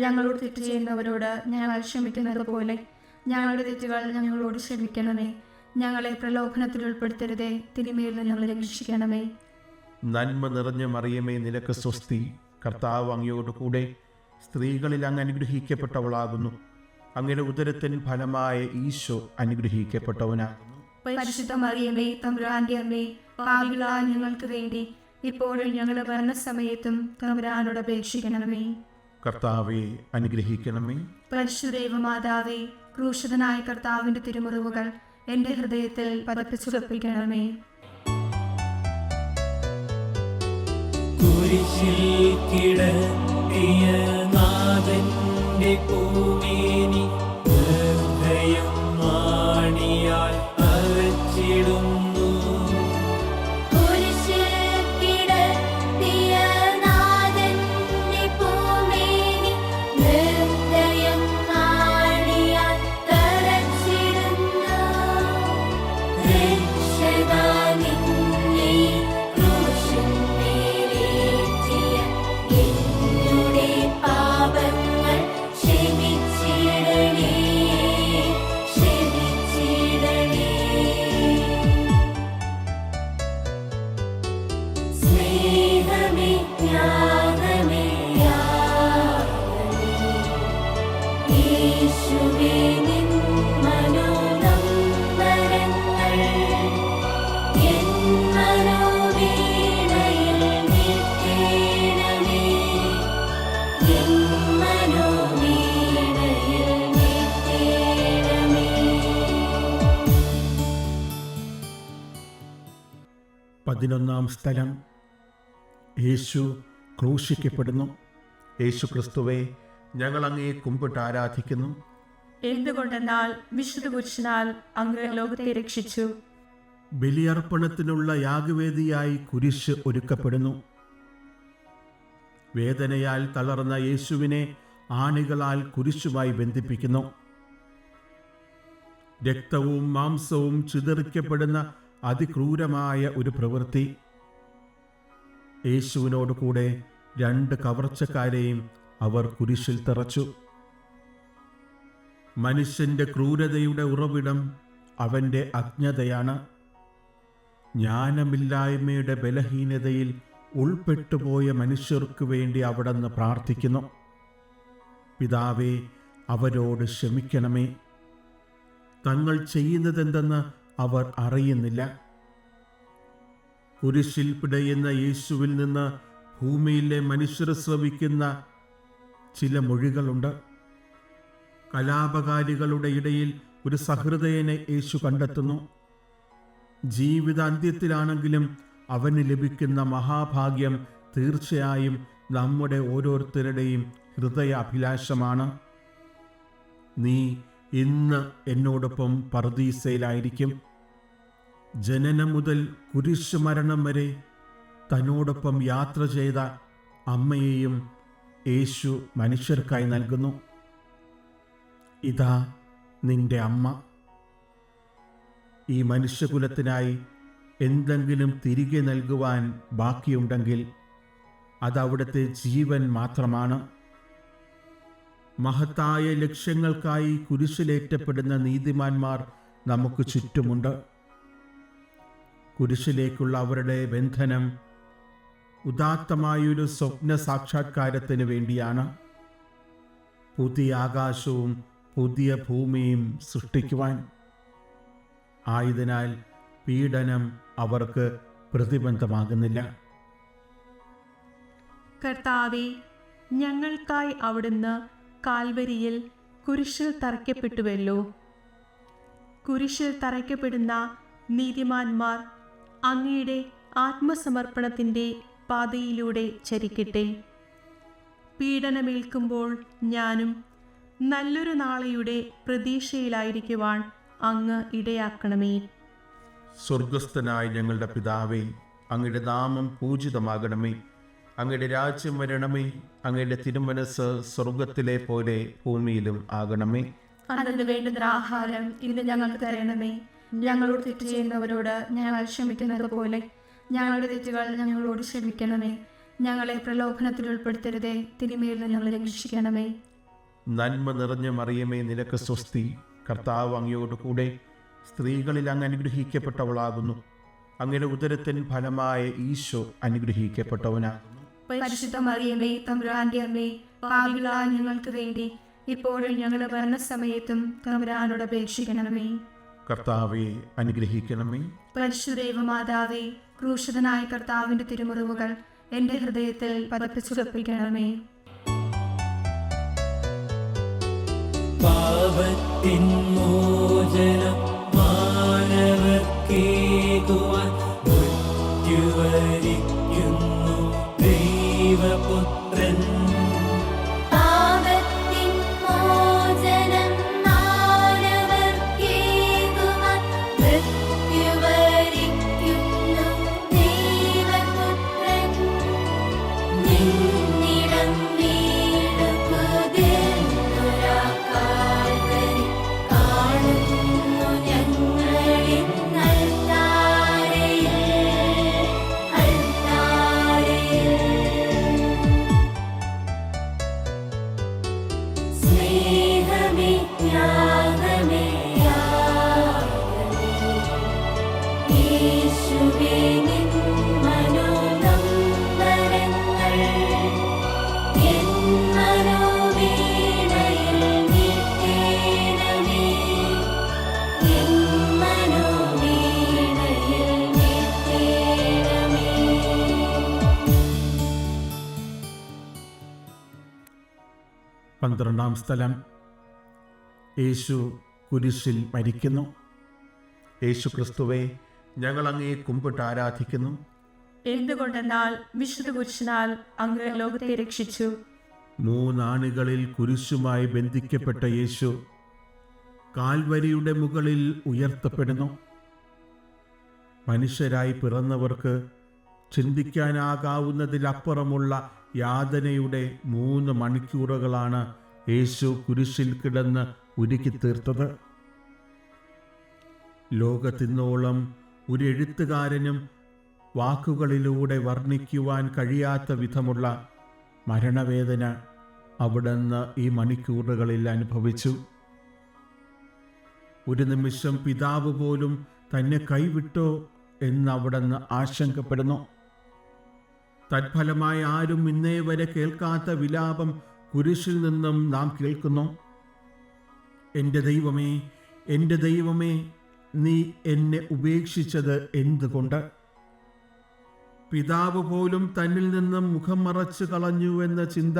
ഞങ്ങളോട് തെറ്റ് ചെയ്യുന്നവരോട് ഞങ്ങൾ ക്ഷമിക്കുന്നത് പോലെ ഞങ്ങളുടെ തെറ്റുകൾ ഞങ്ങളോട് ക്ഷമിക്കണമേ. ഞങ്ങളെ പ്രലോഭനത്തിൽ ഉൾപ്പെടുത്തരുതേ, തിന്മയിൽ നിന്ന് ഞങ്ങളെ രക്ഷിക്കണമേ. നന്മ നിറഞ്ഞ മറിയമേ, നിനക്ക് സ്വസ്തി. കർത്താവ് അങ്ങയോട് കൂടെ സ്ത്രീകളിൽ അങ്ങ് അനുഗ്രഹിക്കപ്പെട്ടവളാകുന്നു. അങ്ങയുടെ ഉദരത്തിൻ ഫലമായ ഈശോ അനുഗ്രഹിക്കപ്പെട്ടവനാകുന്നു. പരിശുദ്ധ മറിയമേ, തമ്പുരാന്റെ അമ്മേ, പാപികളായ ഞങ്ങൾക്ക് വേണ്ടി ഇപ്പോഴും ഞങ്ങളുടെ മരണസമയത്തും തമ്പുരാനോട് അപേക്ഷിക്കണമേ. കർത്താവെ അനുഗ്രഹിക്കണമേ. പരിശുദ്ധ ദൈവമാതാവേ, ക്രൂശിതനായ കർത്താവിന്റെ തിരുമുറിവുകൾ എന്റെ ഹൃദയത്തിൽ പതിപ്പിച്ചുറപ്പിക്കണമേ. കുരിശിൽ കിടത്തിയ നാഥന്റെ പൂമേനി ഹൃദയം മാണിയാൽ അരച്ചിടുന്നു. കുരിശിൽ കിടത്തിയ നാഥന്റെ പൂമേനി ഹൃദയം ആണിയാൽ തറച്ചിടുന്നു. രക്ഷകാ, നിന്നെ ക്രൂശിന്മേലേറ്റിയ എന്നുടെ പാപങ്ങൾ ക്ഷമിച്ചിടണേ, ക്ഷമിച്ചിടണേ. സ്നേഹമേ, ത്യാഗമേ, യാഗമേ, യേശുവേ, നിൻ മനോനമ്പരങ്ങൾ എൻ മനോവീണയിൽ മീട്ടേണമേ, എൻ മനോവീണയിൽ മീട്ടേണമേ. 11 സ്ഥലം. യേശു ക്രൂശിക്കപ്പെടുന്നു. യേശു ക്രിസ്തുവേ, ഞങ്ങൾ അങ്ങയെ കുമ്പിട്ട് ആരാധിക്കുന്നു. എന്തുകൊണ്ടെന്നാൽ വിശുദ്ധ കുരിശിനാൽ അങ്ങ് ലോകത്തെ രക്ഷിച്ചു. ബലിയർപ്പണത്തിനുള്ള യാഗവേദിയായി കുരിശ് ഒരുക്കപ്പെടുന്നു. വേദനയാൽ തളർന്ന യേശുവിനെ ആണികളാൽ കുരിശുമായി ബന്ധിപ്പിക്കുന്നു. രക്തവും മാംസവും ചിതറിക്കപ്പെടുന്ന അതിക്രൂരമായ ഒരു പ്രവൃത്തി. യേശുവിനോട് കൂടെ 2 കവർച്ചക്കാരെയും അവർ കുരിശിൽ തറച്ചു. മനുഷ്യന്റെ ക്രൂരതയുടെ ഉറവിടം അവൻ്റെ അജ്ഞതയാണ്. ജ്ഞാനമില്ലായ്മയുടെ ബലഹീനതയിൽ ഉൾപ്പെട്ടുപോയ മനുഷ്യർക്ക് വേണ്ടി അവിടുന്ന് പ്രാർത്ഥിക്കുന്നു. പിതാവേ, അവരോട് ക്ഷമിക്കണമേ. തങ്ങൾ ചെയ്യുന്നതെന്തെന്ന് അവർ അറിയുന്നില്ല. കുരിശിൽ പിടയുന്ന യേശുവിൽ നിന്ന് ഭൂമിയിലെ മനുഷ്യർ ശ്രവിക്കുന്ന ചില മൊഴികളുണ്ട്. കലാപകാരികളുടെ ഇടയിൽ ഒരു സഹൃദയനെ യേശു കണ്ടെത്തുന്നു. ജീവിതാന്ത്യത്തിലാണെങ്കിലും അവന് ലഭിക്കുന്ന മഹാഭാഗ്യം തീർച്ചയായും നമ്മുടെ ഓരോരുത്തരുടെയും ഹൃദയ അഭിലാഷമാണ്. നീ ഇന്ന് എന്നോടൊപ്പം പറുദീസയിലായിരിക്കും. ജനനം മുതൽ കുരിശ് മരണം വരെ തന്നോടൊപ്പം യാത്ര ചെയ്ത അമ്മയെയും യേശു മനുഷ്യർക്കായി നൽകുന്നു. ഇതാ നിന്റെ അമ്മ. ഈ മനുഷ്യകുലത്തിനായി എന്തെങ്കിലും തിരികെ നൽകുവാൻ ബാക്കിയുണ്ടെങ്കിൽ അത് അവിടുത്തെ ജീവൻ മാത്രമാണ്. മഹത്തായ ലക്ഷ്യങ്ങൾക്കായി കുരിശിലേറ്റപ്പെടുന്ന നീതിമാന്മാർ നമുക്ക് ചുറ്റുമുണ്ട്. കുരിശിലേക്കുള്ള അവരുടെ ബന്ധനം ഉദാത്തമായൊരു സ്വപ്ന സാക്ഷാത്കാരത്തിന് വേണ്ടിയാണ്. പുതിയ ആകാശവും പുതിയ ഭൂമിയും സൃഷ്ടിക്കുവാൻ. ആയതിനാൽ പീഡനം അവർക്ക് പ്രതിബന്ധമാകുന്നില്ല. കർത്താവേ, ഞങ്ങൾക്കായി അവിടുന്ന് കാൽവരിയിൽ കുരിശിൽ തറയ്ക്കപ്പെട്ടുവല്ലോ. കുരിശിൽ തറയ്ക്കപ്പെടുന്ന നീതിമാന്മാർ അങ്ങയുടെ ആത്മസമർപ്പണത്തിൻ്റെ പാതയിലൂടെ ചരിക്കട്ടെ. പീഡനമേൽക്കുമ്പോൾ ഞാനും നല്ലൊരു നാളെയുടെ പ്രതീക്ഷയിലായിരിക്കുവാൻ അങ്ങ് ഇടയാക്കണമേ. സ്വർഗസ്ഥനായ ഞങ്ങളുടെ പിതാവേ, അങ്ങയുടെ നാമം പൂജിതമാകണമേ. അങ്ങയുടെ രാജ്യം വരണമേ. അങ്ങയുടെ തിരുമനസ് സ്വർഗത്തിലെ പോലെ ഭൂമിയിലും ആകണമേ. അന്നു വേണ്ടുന്ന ആഹാരം ഇന്ന് ഞങ്ങൾക്ക് തരണമേ. ഞങ്ങളോട് തെറ്റ് ചെയ്യുന്നവരോട് ഞങ്ങൾ ക്ഷമിക്കുന്നത് പോലെ ഞങ്ങളുടെ തെറ്റുകൾ ഞങ്ങളോട് ക്ഷമിക്കണമേ. ഞങ്ങളെ പ്രലോഭനത്തിൽ ഉൾപ്പെടുത്തരുതേ, തിന്മയിൽ നിന്ന് ഞങ്ങളെ രക്ഷിക്കണമേ. നന്മ നിറഞ്ഞ മറിയമേ, നിനക്ക് സ്വസ്തി. കർത്താവ് അങ്ങയോട് കൂടെ സ്ത്രീകളിൽ അങ്ങ് അനുഗ്രഹിക്കപ്പെട്ടവളാകുന്നു. അങ്ങയുടെ ഉദരത്തിൻ ഫലമായ ഈശോ അനുഗ്രഹിക്കപ്പെട്ടവനാകുന്നു. പരിശുദ്ധ മറിയമേ, തമ്പുരാന്റെ അമ്മേ, പാപികളായ ഞങ്ങൾക്ക് വേണ്ടി ഇപ്പോഴും ഞങ്ങളുടെ മരണസമയത്തും തമ്പുരാനോട് അപേക്ഷിക്കണമേ. കർത്താവെ അനുഗ്രഹിക്കണമേ. പരിശുദ്ധ ദൈവമാതാവേ, ക്രൂശിതനായ കർത്താവിന്റെ തിരുമുറിവുകൾ എന്റെ ഹൃദയത്തിൽ പതിപ്പിച്ചുറപ്പിക്കണമേ. പാപത്തിൻ മോചനം മാനവർക്കേകുവാൻ മൃത്യുവരിക്കുന്നു ദൈവപുത്രൻ. പാപത്തിൻ മോചനം മാനവർക്കേകുവാൻ മൃത്യുവരിക്കുന്നു ദൈവപുത്രൻ. നിന്നിടം വീണു കുതിർന്നൊരാ കാൽവരി കാണുന്നു ഞങ്ങളിന്നൽത്താരയിൽ. സ്നേഹമേ, ത്യാഗമേ, യാഗമേ, യേശുവേ നിൻ മനോനൊമ്പരങ്ങൾ എൻ മനോവീണയിൽ മീട്ടേണമേ. എൻ മനോവീണയിൽ മീട്ടേണമേ. 12-ാം സ്ഥലം. യേശു കുരിശിൽ മരിക്കുന്നു. യേശു ക്രിസ്തുവേ, ഞങ്ങൾ അങ്ങയെ കുമ്പിട്ട് ആരാധിക്കുന്നു. എന്തുകൊണ്ടെന്നാൽ വിശുദ്ധ കുരിശിനാൽ അങ്ങ് ലോകത്തെ രക്ഷിച്ചു. 3 ആണികളിൽ കുരിശുമായി ബന്ധിക്കപ്പെട്ട യേശു കാൽവരിയുടെ മുകളിൽ ഉയർത്തപ്പെടുന്നു. മനുഷ്യരായി പിറന്നവർക്ക് ചിന്തിക്കാനാകാവുന്നതിലപ്പുറമുള്ള യാതനയുടെ 3 മണിക്കൂറുകളാണ് യേശു കുരിശിൽ കിടന്ന് ഒരുക്കി തീർത്തത്. ലോകത്തിന്നോളം ഒരു എഴുത്തുകാരനും വാക്കുകളിലൂടെ വർണ്ണിക്കുവാൻ കഴിയാത്ത വിധമുള്ള മരണവേദന അവിടുന്ന് ഈ മണിക്കൂറുകളിൽ അനുഭവിച്ചു. ഒരു നിമിഷം പിതാവ് പോലും തന്നെ കൈവിട്ടോ എന്ന് അവിടുന്ന് ആശങ്കപ്പെടുന്നു. തത്ഫലമായി ആരും ഇന്നേ വരെ കേൾക്കാത്ത വിലാപം കുരിശിൽ നിന്നും നാം കേൾക്കുന്നു. എൻ്റെ ദൈവമേ, എൻ്റെ ദൈവമേ, നീ എന്നെ ഉപേക്ഷിച്ചത് എന്തുകൊണ്ട്? പിതാവ് പോലും തന്നിൽ നിന്നും മുഖം മറച്ചു കളഞ്ഞു എന്ന ചിന്ത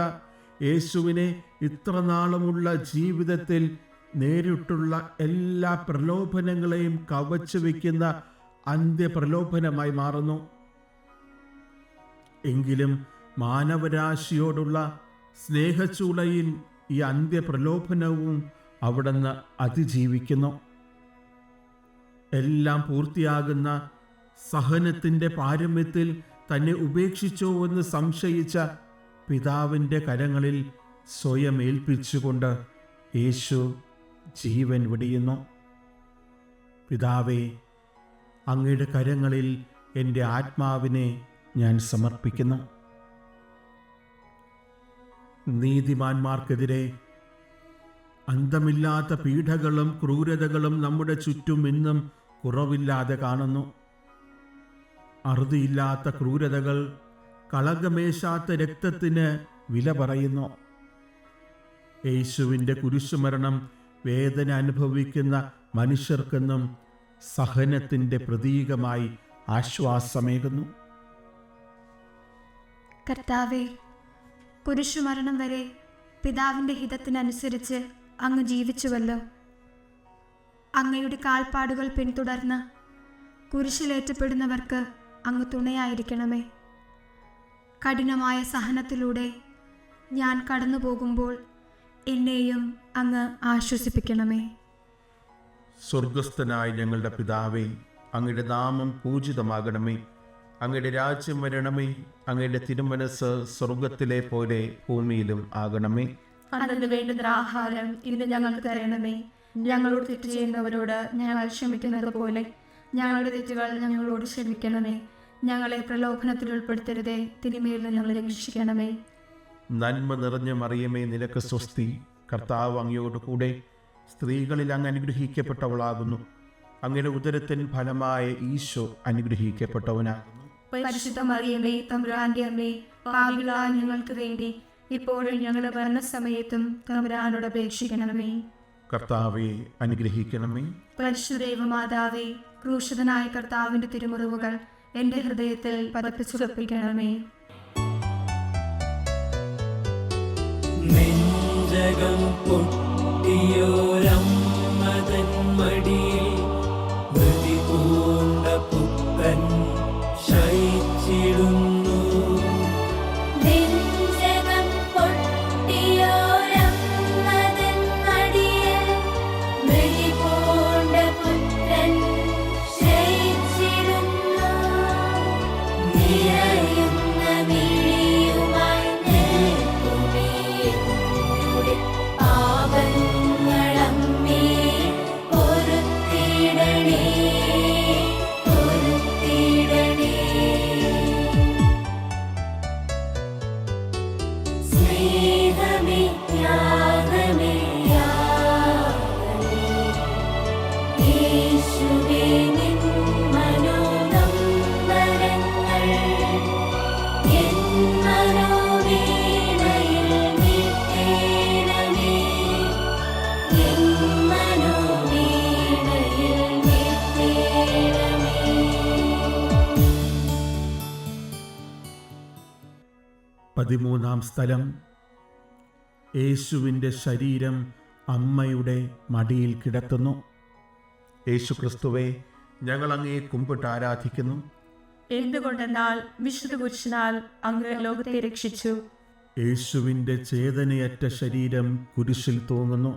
യേശുവിനെ ഇത്ര നാളുമുള്ള ജീവിതത്തിൽ നേരിട്ടുള്ള എല്ലാ പ്രലോഭനങ്ങളെയും കവച്ചു വയ്ക്കുന്ന അന്ത്യപ്രലോഭനമായി മാറുന്നു. എങ്കിലും മാനവരാശിയോടുള്ള സ്നേഹച്ചൂളയിൽ ഈ അന്ത്യപ്രലോഭനവും അവിടുന്ന് അതിജീവിക്കുന്നു. എല്ലാം പൂർത്തിയാകുന്ന സഹനത്തിൻ്റെ പാരമ്യത്തിൽ തന്നെ ഉപേക്ഷിച്ചോ എന്ന് സംശയിച്ച പിതാവിൻ്റെ കരങ്ങളിൽ സ്വയം ഏൽപ്പിച്ചുകൊണ്ട് യേശു ജീവൻ വെടിയുന്നു. പിതാവേ, അങ്ങയുടെ കരങ്ങളിൽ എൻ്റെ ആത്മാവിനെ ഞാൻ സമർപ്പിക്കുന്നു. നീതിമാന്മാർക്കെതിരെ അന്തമില്ലാത്ത പീഡകളും ക്രൂരതകളും നമ്മുടെ ചുറ്റും ഇന്നും കുറവില്ലാതെ കാണുന്നു. അറുതിയില്ലാത്ത ക്രൂരതകൾ, കളങ്കമേശാത്ത രക്തത്തിന് വില പറയുന്നു. യേശുവിൻ്റെ കുരിശുമരണം വേദന അനുഭവിക്കുന്ന മനുഷ്യർക്കെന്നും സഹനത്തിൻ്റെ പ്രതീകമായി ആശ്വാസമേകുന്നു. കർത്താവേ, കുരിശുമരണം വരെ പിതാവിൻ്റെ ഹിതത്തിനനുസരിച്ച് അങ്ങ് ജീവിച്ചുവല്ലോ. അങ്ങയുടെ കാൽപ്പാടുകൾ പിന്തുടർന്ന് കുരിശിലേറ്റപ്പെടുന്നവർക്ക് അങ്ങ് തുണയായിരിക്കണമേ. കഠിനമായ സഹനത്തിലൂടെ ഞാൻ കടന്നു പോകുമ്പോൾ എന്നെയും അങ്ങ് ആശ്വസിപ്പിക്കണമേ. സ്വർഗസ്ഥനായ ഞങ്ങളുടെ പിതാവേ, അങ്ങയുടെ നാമം പൂജിതമാകണമേ. അങ്ങയുടെ രാജ്യം വരണമേ. അങ്ങയുടെ തിരുമനസ് സ്വർഗത്തിലെ പോലെ ഭൂമിയിലും ആകണമേ. അന്നു വേണ്ടുന്ന ആഹാരം ഇന്ന് ഞങ്ങൾക്ക് തരണമേ. ഞങ്ങളോട് തെറ്റ് ചെയ്യുന്നവരോട് ഞങ്ങൾ ക്ഷമിക്കുന്നത് പോലെ ഞങ്ങളുടെ തെറ്റുകൾ ഞങ്ങളോട് ക്ഷമിക്കണമേ. ഞങ്ങളെ പ്രലോഭനത്തിൽ ഉൾപ്പെടുത്തരുതേ, തിന്മയിൽ നിന്ന് ഞങ്ങളെ രക്ഷിക്കണമേ. നന്മ നിറഞ്ഞ മറിയമേ, നിനക്ക് സ്വസ്തി. കർത്താവ് അങ്ങയോട് കൂടെ സ്ത്രീകളിൽ അങ്ങ് അനുഗ്രഹിക്കപ്പെട്ടവളാകുന്നു. അങ്ങയുടെ ഉദരത്തിൻ ഫലമായ ഈശോ അനുഗ്രഹിക്കപ്പെട്ടവനാകുന്നു. പരിശുദ്ധ മറിയമേ, തമ്പുരാന്റെ അമ്മേ, പാപികളായ ഞങ്ങൾക്ക് വേണ്ടി ഇപ്പോഴും ഞങ്ങളുടെ മരണസമയത്തും തമ്പുരാനോട് അപേക്ഷിക്കണമേ. കർത്താവെ അനുഗ്രഹിക്കണമേ. പരിശുദ്ധ ദൈവമാതാവേ, ക്രൂശിതനായ കർത്താവിന്റെ തിരുമുറിവുകൾ എന്റെ ഹൃദയത്തിൽ പതിപ്പിച്ചുറപ്പിക്കണമേ. നെഞ്ചകം പൊട്ടിയോരമ്മതൻ മടിയിൽ മൃതി പൂണ്ട പുത്രൻ ശയിച്ചിടുന്നു. നെഞ്ചകം പൊട്ടിയോരമ്മതൻ മടിയിൽ മൃതി പൂണ്ട പുത്രൻ ശയിച്ചിടുന്നു. നിറയുന്ന മിഴിയുമായി നിൽക്കുമേ എന്നുടെ പാപങ്ങളമ്മേ, പൊറുത്തിടണേ, പൊറുത്തിടണേ. സ്നേഹമേ, ത്യാഗമേ, യാഗമേ, യേശുവേ നിൻ മനോനമ്പരങ്ങൾ എൻ മനോവീണയിൽ മീട്ടേണമേ, എൻ മനോവീണയിൽ മീട്ടേണമേ. 13-ാം സ്ഥലം. യേശുവിൻ്റെ ശരീരം അമ്മയുടെ മടിയിൽ കിടത്തുന്നു. യേശു ക്രിസ്തുവെ, ഞങ്ങൾ അങ്ങയെ കുമ്പിട്ട് ആരാധിക്കുന്നു. എന്തുകൊണ്ടെന്നാൽ വിശുദ്ധ പുരുഷനാൽ അങ്ങ് ലോകത്തെ രക്ഷിച്ചു. യേശുവിൻ്റെ ചേതനയറ്റ ശരീരം കുരിശിൽ തൂങ്ങുന്നു.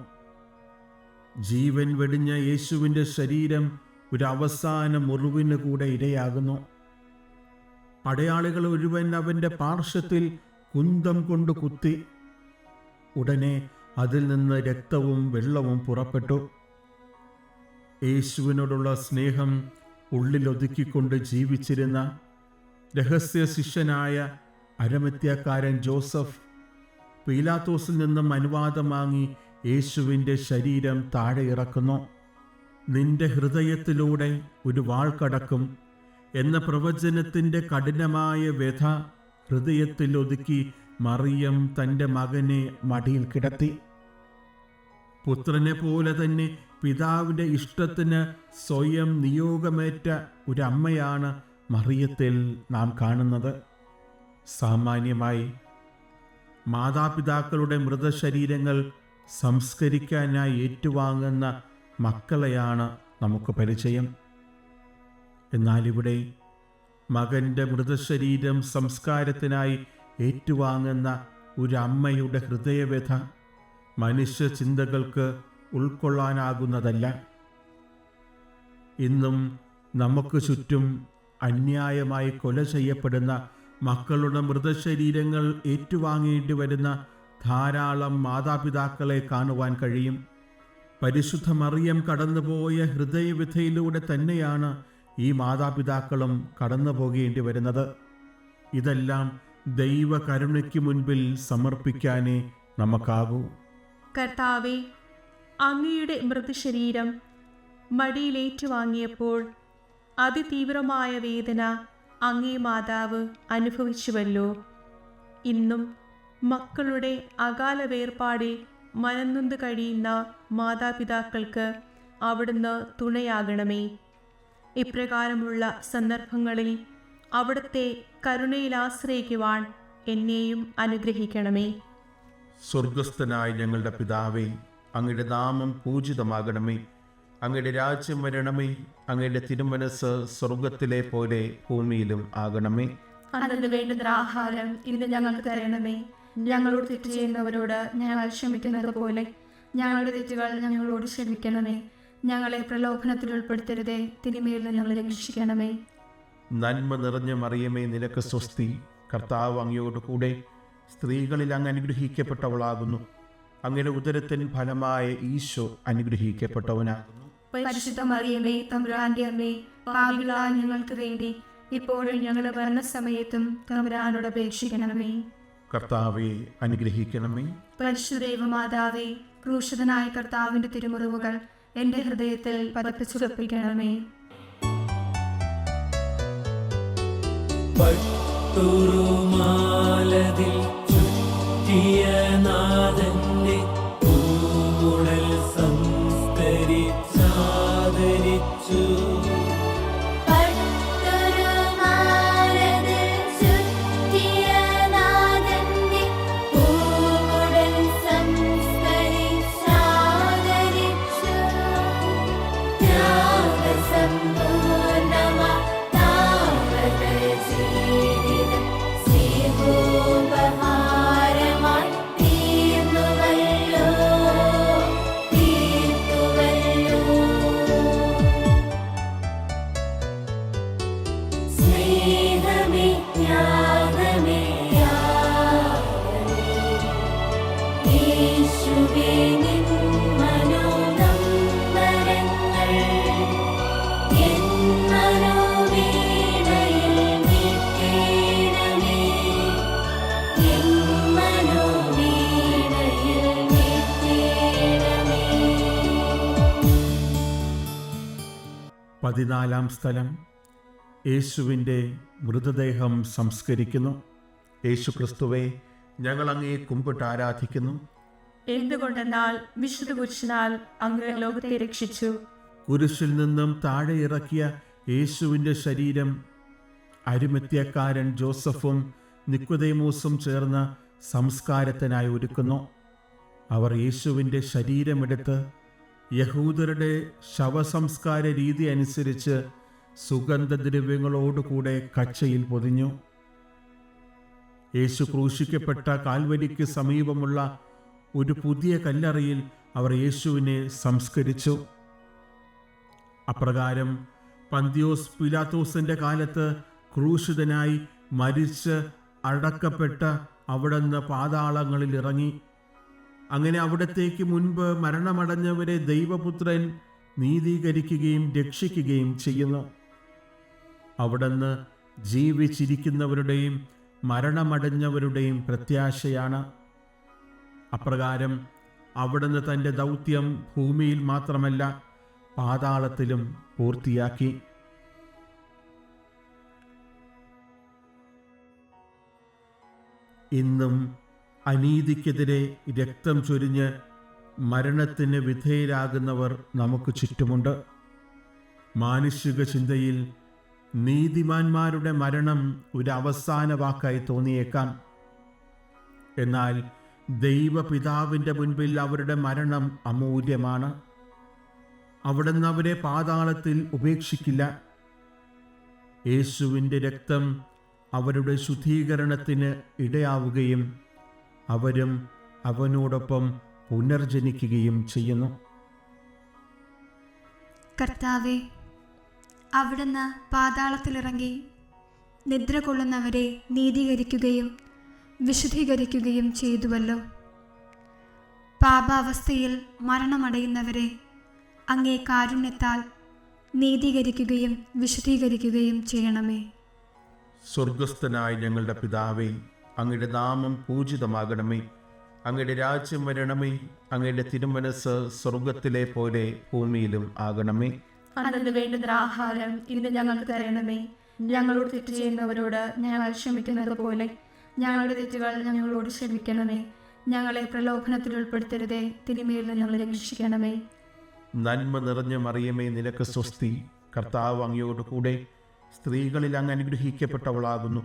ജീവൻ വെടിഞ്ഞ യേശുവിൻ്റെ ശരീരം ഒരു അവസാന മുറിവിന് കൂടെ ഇരയാകുന്നു. പടയാളികൾ ഒരുവൻ അവൻ്റെ പാർശ്വത്തിൽ കുന്തം കൊണ്ട് കുത്തി. ഉടനെ അതിൽ നിന്ന് രക്തവും വെള്ളവും പുറപ്പെട്ടു. യേശുവിനോടുള്ള സ്നേഹം ഉള്ളിലൊതുക്കിക്കൊണ്ട് ജീവിച്ചിരുന്ന രഹസ്യ ശിഷ്യനായ അരമത്യക്കാരൻ ജോസഫ് പീലാത്തോസിൽ നിന്നും അനുവാദം വാങ്ങി യേശുവിൻ്റെ ശരീരം താഴെ ഇറക്കുന്നു. നിന്റെ ഹൃദയത്തിലൂടെ ഒരു വാൾ കടക്കും എന്ന പ്രവചനത്തിൻ്റെ കഠിനമായ വ്യഥ ഹൃദയത്തിൽ ഒതുക്കി മറിയം തൻ്റെ മകനെ മടിയിൽ കിടത്തി. പുത്രനെ പോലെ തന്നെ പിതാവിൻ്റെ ഇഷ്ടത്തിന് സ്വയം നിയോഗമേറ്റ ഒരമ്മയാണ് മറിയത്തിൽ നാം കാണുന്നത്. സാമാന്യമായി മാതാപിതാക്കളുടെ മൃതശരീരങ്ങൾ സംസ്കരിക്കാനായി ഏറ്റുവാങ്ങുന്ന മക്കളെയാണ് നമുക്ക് പരിചയം. എന്നാൽ ഇവിടെ മകൻ്റെ മൃതശരീരം സംസ്കാരത്തിനായി ഏറ്റുവാങ്ങുന്ന ഒരു അമ്മയുടെ ഹൃദയവ്യഥ മനുഷ്യ ചിന്തകൾക്ക് ഉൾക്കൊള്ളാനാകുന്നതല്ല. ഇന്നും നമുക്ക് ചുറ്റും അന്യായമായി കൊല ചെയ്യപ്പെടുന്ന മക്കളുടെ മൃതശരീരങ്ങൾ ഏറ്റുവാങ്ങേണ്ടി വരുന്ന ധാരാളം മാതാപിതാക്കളെ കാണുവാൻ കഴിയും. പരിശുദ്ധ മറിയം കടന്നുപോയ ഹൃദയവ്യഥയിലൂടെ തന്നെയാണ് ഈ മാതാപിതാക്കളും കടന്നു പോകേണ്ടി വരുന്നത്. ഇതെല്ലാം ദൈവകരുണയ്ക്ക് മുൻപിൽ സമർപ്പിക്കാനേ നമുക്കാകൂ. കർത്താവെ, അങ്ങയുടെ മൃതശരീരം മടിയിലേറ്റുവാങ്ങിയപ്പോൾ അതിതീവ്രമായ വേദന അങ്ങേ മാതാവ് അനുഭവിച്ചുവല്ലോ. ഇന്നും മക്കളുടെ അകാല വേർപാടിൽ മനംനൊന്ത് കഴിയുന്ന മാതാപിതാക്കൾക്ക് അവിടുന്ന് തുണയാകണമേ. ഇപ്രകാരമുള്ള സന്ദർഭങ്ങളിൽ അവിടുത്തെ കരുണയിൽ ആശ്രയിക്കുവാൻ എന്നെയും അനുഗ്രഹിക്കണമേ. സ്വർഗസ്ഥനായ ഞങ്ങളുടെ പിതാവേ, അങ്ങയുടെ നാമം പൂജിതമാകണമേ. അങ്ങയുടെ രാജ്യം വരണമേ. അങ്ങയുടെ തിരുമനസ് സ്വർഗത്തിലെ പോലെ ഭൂമിയിലും ആകണമേ. അന്നു വേണ്ടുന്ന ആഹാരം ഇന്ന് ഞങ്ങൾക്ക് തരണമേ. ഞങ്ങളോട് തെറ്റ് ചെയ്യുന്നവരോട് ഞങ്ങൾ ക്ഷമിക്കുന്നത് പോലെ ഞങ്ങളുടെ തെറ്റുകൾ ഞങ്ങളോട് ക്ഷമിക്കണമേ. ഞങ്ങളെ പ്രലോഭനത്തിൽ ഉൾപ്പെടുത്തരുതേ, തിന്മയിൽ നിന്ന് ഞങ്ങളെ രക്ഷിക്കണമേ. നന്മ നിറഞ്ഞ മറിയമേ, നിനക്ക് സ്വസ്തി. കർത്താവ് അങ്ങയോട് കൂടെ സ്ത്രീകളിൽ അങ്ങ് അനുഗ്രഹിക്കപ്പെട്ടവളാകുന്നു. അങ്ങയുടെ ഉദരത്തിൻ ഫലമായ ഈശോ അനുഗ്രഹിക്കപ്പെട്ടവനാകുന്നു. പരിശുദ്ധ മറിയമേ, തമ്പുരാന്റെ അമ്മേ, പാപികളായ ഞങ്ങൾക്ക് വേണ്ടി ഇപ്പോഴും ഞങ്ങളുടെ മരണസമയത്തും തമ്പുരാനോട് അപേക്ഷിക്കണമേ. കർത്താവെ അനുഗ്രഹിക്കണമേ. പരിശുദ്ധ ദൈവമാതാവേ, ക്രൂശിതനായ കർത്താവിന്റെ തിരുമുറിവുകൾ എന്റെ ഹൃദയത്തിൽ പതിപ്പിച്ചുറപ്പിക്കണമേ. പട്ടുറുമാലതിൽ ചുറ്റിയ നാഥന്റെ പൂമുഴൽ സംസ്കരിച്ചാദരിച്ചു. പതിനാലാം സ്ഥലം, യേശുവിൻ്റെ മൃതദേഹം സംസ്കരിക്കുന്നു. യേശു ക്രിസ്തുവെ, ഞങ്ങൾ അങ്ങയെ കുമ്പിട്ട് ആരാധിക്കുന്നു. എന്തുകൊണ്ടെന്നാൽ വിശുദ്ധ കുരിശിനാൽ അങ്ങ് ലോകത്തെ രക്ഷിച്ചു. കുരിശിൽ നിന്നും താഴെ ഇറക്കിയ യേശുവിൻ്റെ ശരീരം അരിമത്യക്കാരൻ ജോസഫും നിക്കോദേമോസും ചേർന്ന് സംസ്കാരത്തിനായി ഒരുക്കുന്നു. അവർ യേശുവിൻ്റെ ശരീരമെടുത്ത് യഹൂദരുടെ ശവസംസ്കാര രീതി അനുസരിച്ച് സുഗന്ധദ്രവ്യങ്ങളോടുകൂടെ കച്ചയിൽ പൊതിഞ്ഞു. യേശു ക്രൂശിക്കപ്പെട്ട കാൽവരിക്ക് സമീപമുള്ള ഒരു പുതിയ കല്ലറയിൽ അവർ യേശുവിനെ സംസ്കരിച്ചു. അപ്രകാരം പന്തിയോസ് പിലാത്തോസിന്റെ കാലത്ത് ക്രൂശിതനായി മരിച്ച് അടക്കപ്പെട്ട അവിടുന്ന് പാതാളങ്ങളിൽ ഇറങ്ങി. അങ്ങനെ അവിടത്തേക്ക് മുൻപ് മരണമടഞ്ഞവരെ ദൈവപുത്രൻ നീതീകരിക്കുകയും രക്ഷിക്കുകയും ചെയ്യുന്നു. അവിടുന്ന് ജീവിച്ചിരിക്കുന്നവരുടെയും മരണമടഞ്ഞവരുടെയും പ്രത്യാശയാണ്. അപ്രകാരം അവിടുന്ന് തൻ്റെ ദൗത്യം ഭൂമിയിൽ മാത്രമല്ല പാതാളത്തിലും പൂർത്തിയാക്കി. ഇന്നും അനീതിക്കെതിരെ രക്തം ചൊരിഞ്ഞ് മരണത്തിന് വിധേയരാകുന്നവർ നമുക്ക് ചുറ്റുമുണ്ട്. മാനുഷിക ചിന്തയിൽ നീതിമാന്മാരുടെ മരണം ഒരു അവസാന വാക്കായി തോന്നിയേക്കാം. എന്നാൽ ദൈവപിതാവിൻ്റെ മുൻപിൽ അവരുടെ മരണം അമൂല്യമാണ്. അവിടുന്ന് അവരെ പാതാളത്തിൽ ഉപേക്ഷിക്കില്ല. യേശുവിൻ്റെ രക്തം അവരുടെ ശുദ്ധീകരണത്തിന് ഇടയാവുകയും അവരും അവനോടൊപ്പം പുനർജനിക്കുകയും ചെയ്യുന്നു. കർത്താവെ, അവിടുന്ന് പാതാളത്തിലിറങ്ങി നിദ്ര കൊള്ളുന്നവരെ നീതീകരിക്കുകയും വിശുദ്ധീകരിക്കുകയും ചെയ്തുവല്ലോ. പാപാവസ്ഥയിൽ മരണമടയുന്നവരെ അങ്ങേ കാരുണ്യത്താൽ നീതീകരിക്കുകയും വിശുദ്ധീകരിക്കുകയും ചെയ്യണമേ. സ്വർഗസ്ഥനായ ഞങ്ങളുടെ പിതാവേ, അങ്ങയുടെ നാമം പൂജിതമാകണമേ. അങ്ങയുടെ രാജ്യം വരണമേ. അങ്ങയുടെ തിരുമനസ് സ്വർഗത്തിലെ പോലെ ഭൂമിയിലും ആകണമേ. അന്നു വേണ്ടുന്ന ആഹാരം ഇന്ന് ഞങ്ങൾക്ക് തരണമേ. ഞങ്ങളോട് തെറ്റ് ചെയ്യുന്നവരോട് ഞങ്ങൾ ക്ഷമിക്കുന്നത് പോലെ ഞങ്ങളുടെ തെറ്റുകൾ ഞങ്ങളോട് ക്ഷമിക്കണമേ. ഞങ്ങളെ പ്രലോഭനത്തിൽ ഉൾപ്പെടുത്തരുതേ, തിന്മയിൽ നിന്ന് ഞങ്ങളെ രക്ഷിക്കണമേ. നന്മ നിറഞ്ഞ മറിയമേ, നിനക്ക് സ്വസ്തി. കർത്താവ് അങ്ങയോട് കൂടെ സ്ത്രീകളിൽ അങ്ങ് അനുഗ്രഹിക്കപ്പെട്ടവളാകുന്നു.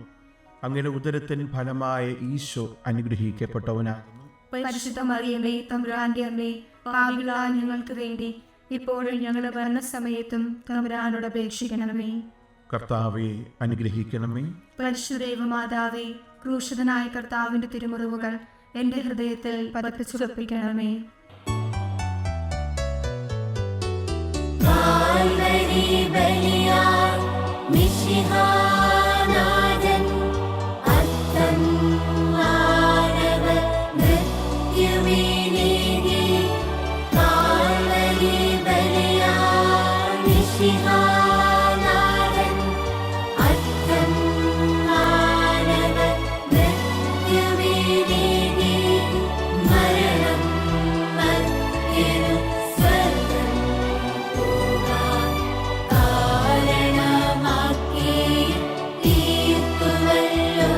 അങ്ങയുടെ ഉദരത്തിൻ ഫലമായ ഈശോ അനുഗ്രഹിക്കപ്പെട്ടവനാകുന്നു. പരിശുദ്ധ മറിയമേ, തമ്പുരാന്റെ അമ്മേ, പാപികളായ ഞങ്ങൾക്ക് വേണ്ടി ഇപ്പോഴും ഞങ്ങളുടെ മരണസമയത്തും തമ്പുരാനോട് അപേക്ഷിക്കണമേ. കർത്താവെ അനുഗ്രഹിക്കണമേ. പരിശുദ്ധ ദൈവമാതാവേ, ക്രൂശിതനായ കർത്താവിന്റെ തിരുമുറിവുകൾ എന്റെ ഹൃദയത്തിൽ പതിപ്പിച്ചുറപ്പിക്കണമേ. കാൽവരി ബലിയാൽ മിശിഹാനാഥൻ അത്തം മാനവ മൃത്യുവിനീതി. കാൽവരി ബലിയാൽ മിശിഹാനാഥൻ അത്തം മാനവ മൃത്യുവിനീതി. മരണം മർത്യനു സ്വർഗ്ഗം പോകാൻ കാരണമാക്കി തീർത്തുവല്ലോ.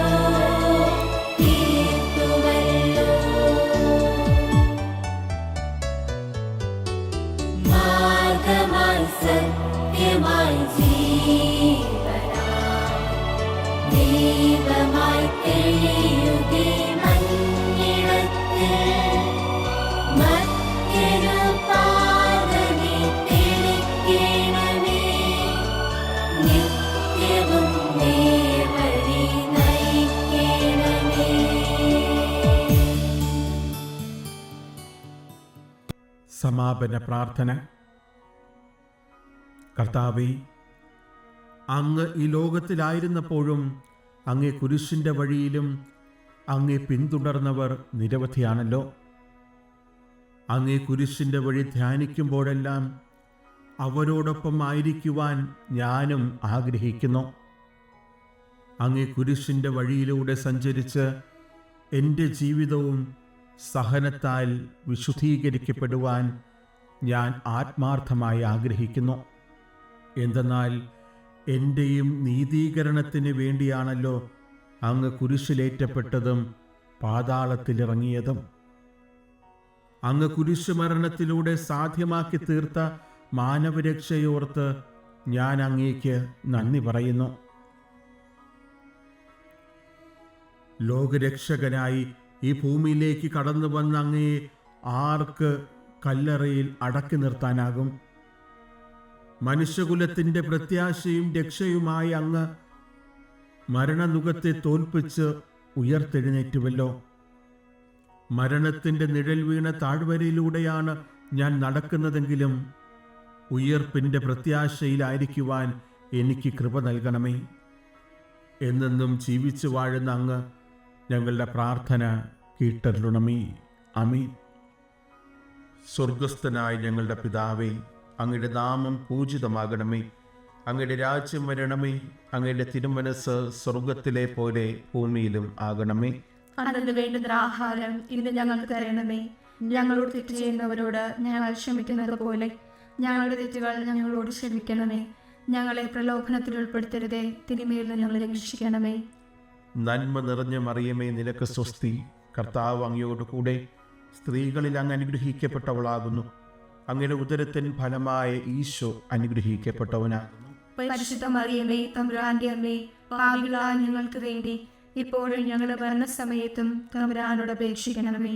മാർഗ്ഗമായി സത്യമായി ജീവനായി ദൈവമായി തെളിയുകെ മഞ്ഞിടത്തിൽ. മർത്യനു പാതനെ തെളിക്കണമേ. നിത്യവും നേർവഴി നയിക്കണമേ. സമാപന പ്രാർത്ഥന. കർത്താവേ, അങ്ങ് ഈ ലോകത്തിലായിരുന്നപ്പോഴും അങ്ങേ കുരിശിൻ്റെ വഴിയിലും അങ്ങേ പിന്തുടർന്നവർ നിരവധിയാണല്ലോ. അങ്ങേ കുരിശിൻ്റെ വഴി ധ്യാനിക്കുമ്പോഴെല്ലാം അവരോടൊപ്പം ആയിരിക്കുവാൻ ഞാനും ആഗ്രഹിക്കുന്നു. അങ്ങേ കുരിശിൻ്റെ വഴിയിലൂടെ സഞ്ചരിച്ച് എൻ്റെ ജീവിതവും സഹനത്താൽ വിശുദ്ധീകരിക്കപ്പെടുവാൻ ഞാൻ ആത്മാർത്ഥമായി ആഗ്രഹിക്കുന്നു. എന്തെന്നാൽ എൻ്റെയും നീതീകരണത്തിന് വേണ്ടിയാണല്ലോ അങ്ങ് കുരിശിലേറ്റപ്പെട്ടതും പാതാളത്തിലിറങ്ങിയതും. അങ്ങ് കുരിശുമരണത്തിലൂടെ സാധ്യമാക്കി തീർത്ത മാനവരക്ഷയോർത്ത് ഞാൻ അങ്ങേക്ക് നന്ദി പറയുന്നു. ലോകരക്ഷകനായി ഈ ഭൂമിയിലേക്ക് കടന്നു വന്ന അങ്ങയെ ആർക്ക് കല്ലറയിൽ അടക്കി നിർത്താനാകും? മനുഷ്യകുലത്തിൻ്റെ പ്രത്യാശയും രക്ഷയുമായി അങ്ങ് മരണനുഖത്തെ തോൽപ്പിച്ച് ഉയർത്തെഴുന്നേറ്റുവല്ലോ. മരണത്തിൻ്റെ നിഴൽ വീണ താഴ്വരയിലൂടെയാണ് ഞാൻ നടക്കുന്നതെങ്കിലും ഉയർപ്പിൻ്റെ പ്രത്യാശയിലായിരിക്കുവാൻ എനിക്ക് കൃപ നൽകണമേ. എന്നെന്നും ജീവിച്ചു വാഴുന്ന അങ്ങ് ഞങ്ങളുടെ പ്രാർത്ഥന കേട്ടരുളണമേ. ആമേൻ. സ്വർഗസ്ഥനായ ഞങ്ങളുടെ പിതാവേ, അങ്ങയുടെ നാമം പൂജിതമാകണമേ. അങ്ങയുടെ രാജ്യം വരണമേ. അങ്ങയുടെ തിരുമനസ് സ്വർഗത്തിലെ പോലെ ഭൂമിയിലും ആകണമേ. അന്നു വേണ്ടുന്ന ആഹാരം ഇന്ന് ഞങ്ങൾക്ക് തരണമേ. ഞങ്ങളോട് തെറ്റ് ചെയ്യുന്നവരോട് ഞങ്ങൾ ക്ഷമിക്കുന്നത് പോലെ ഞങ്ങളുടെ തെറ്റുകൾ ഞങ്ങളോട് ക്ഷമിക്കണമേ. ഞങ്ങളെ പ്രലോഭനത്തിൽ ഉൾപ്പെടുത്തരുതേ, തിന്മയിൽ നിന്ന് ഞങ്ങളെ രക്ഷിക്കണമേ. നന്മ നിറഞ്ഞ മറിയമേ, നിനക്ക് സ്വസ്തി. കർത്താവ് അങ്ങയോട് കൂടെ സ്ത്രീകളിൽ അങ്ങ് അനുഗ്രഹിക്കപ്പെട്ടവളാകുന്നു. അങ്ങയുടെ ഉദരത്തിൻ ഫലമായ ഈശോ അനുഗ്രഹിക്കപ്പെട്ടവനാകുന്നു. പരിശുദ്ധ മറിയമേ തമ്പുരാന്റെ അമ്മേ, പാപികളായ ഞങ്ങൾക്ക് വേണ്ടി ഇപ്പോഴും ഞങ്ങളുടെ മരണസമയത്തും തമ്പുരാനോട് അപേക്ഷിക്കണമേ.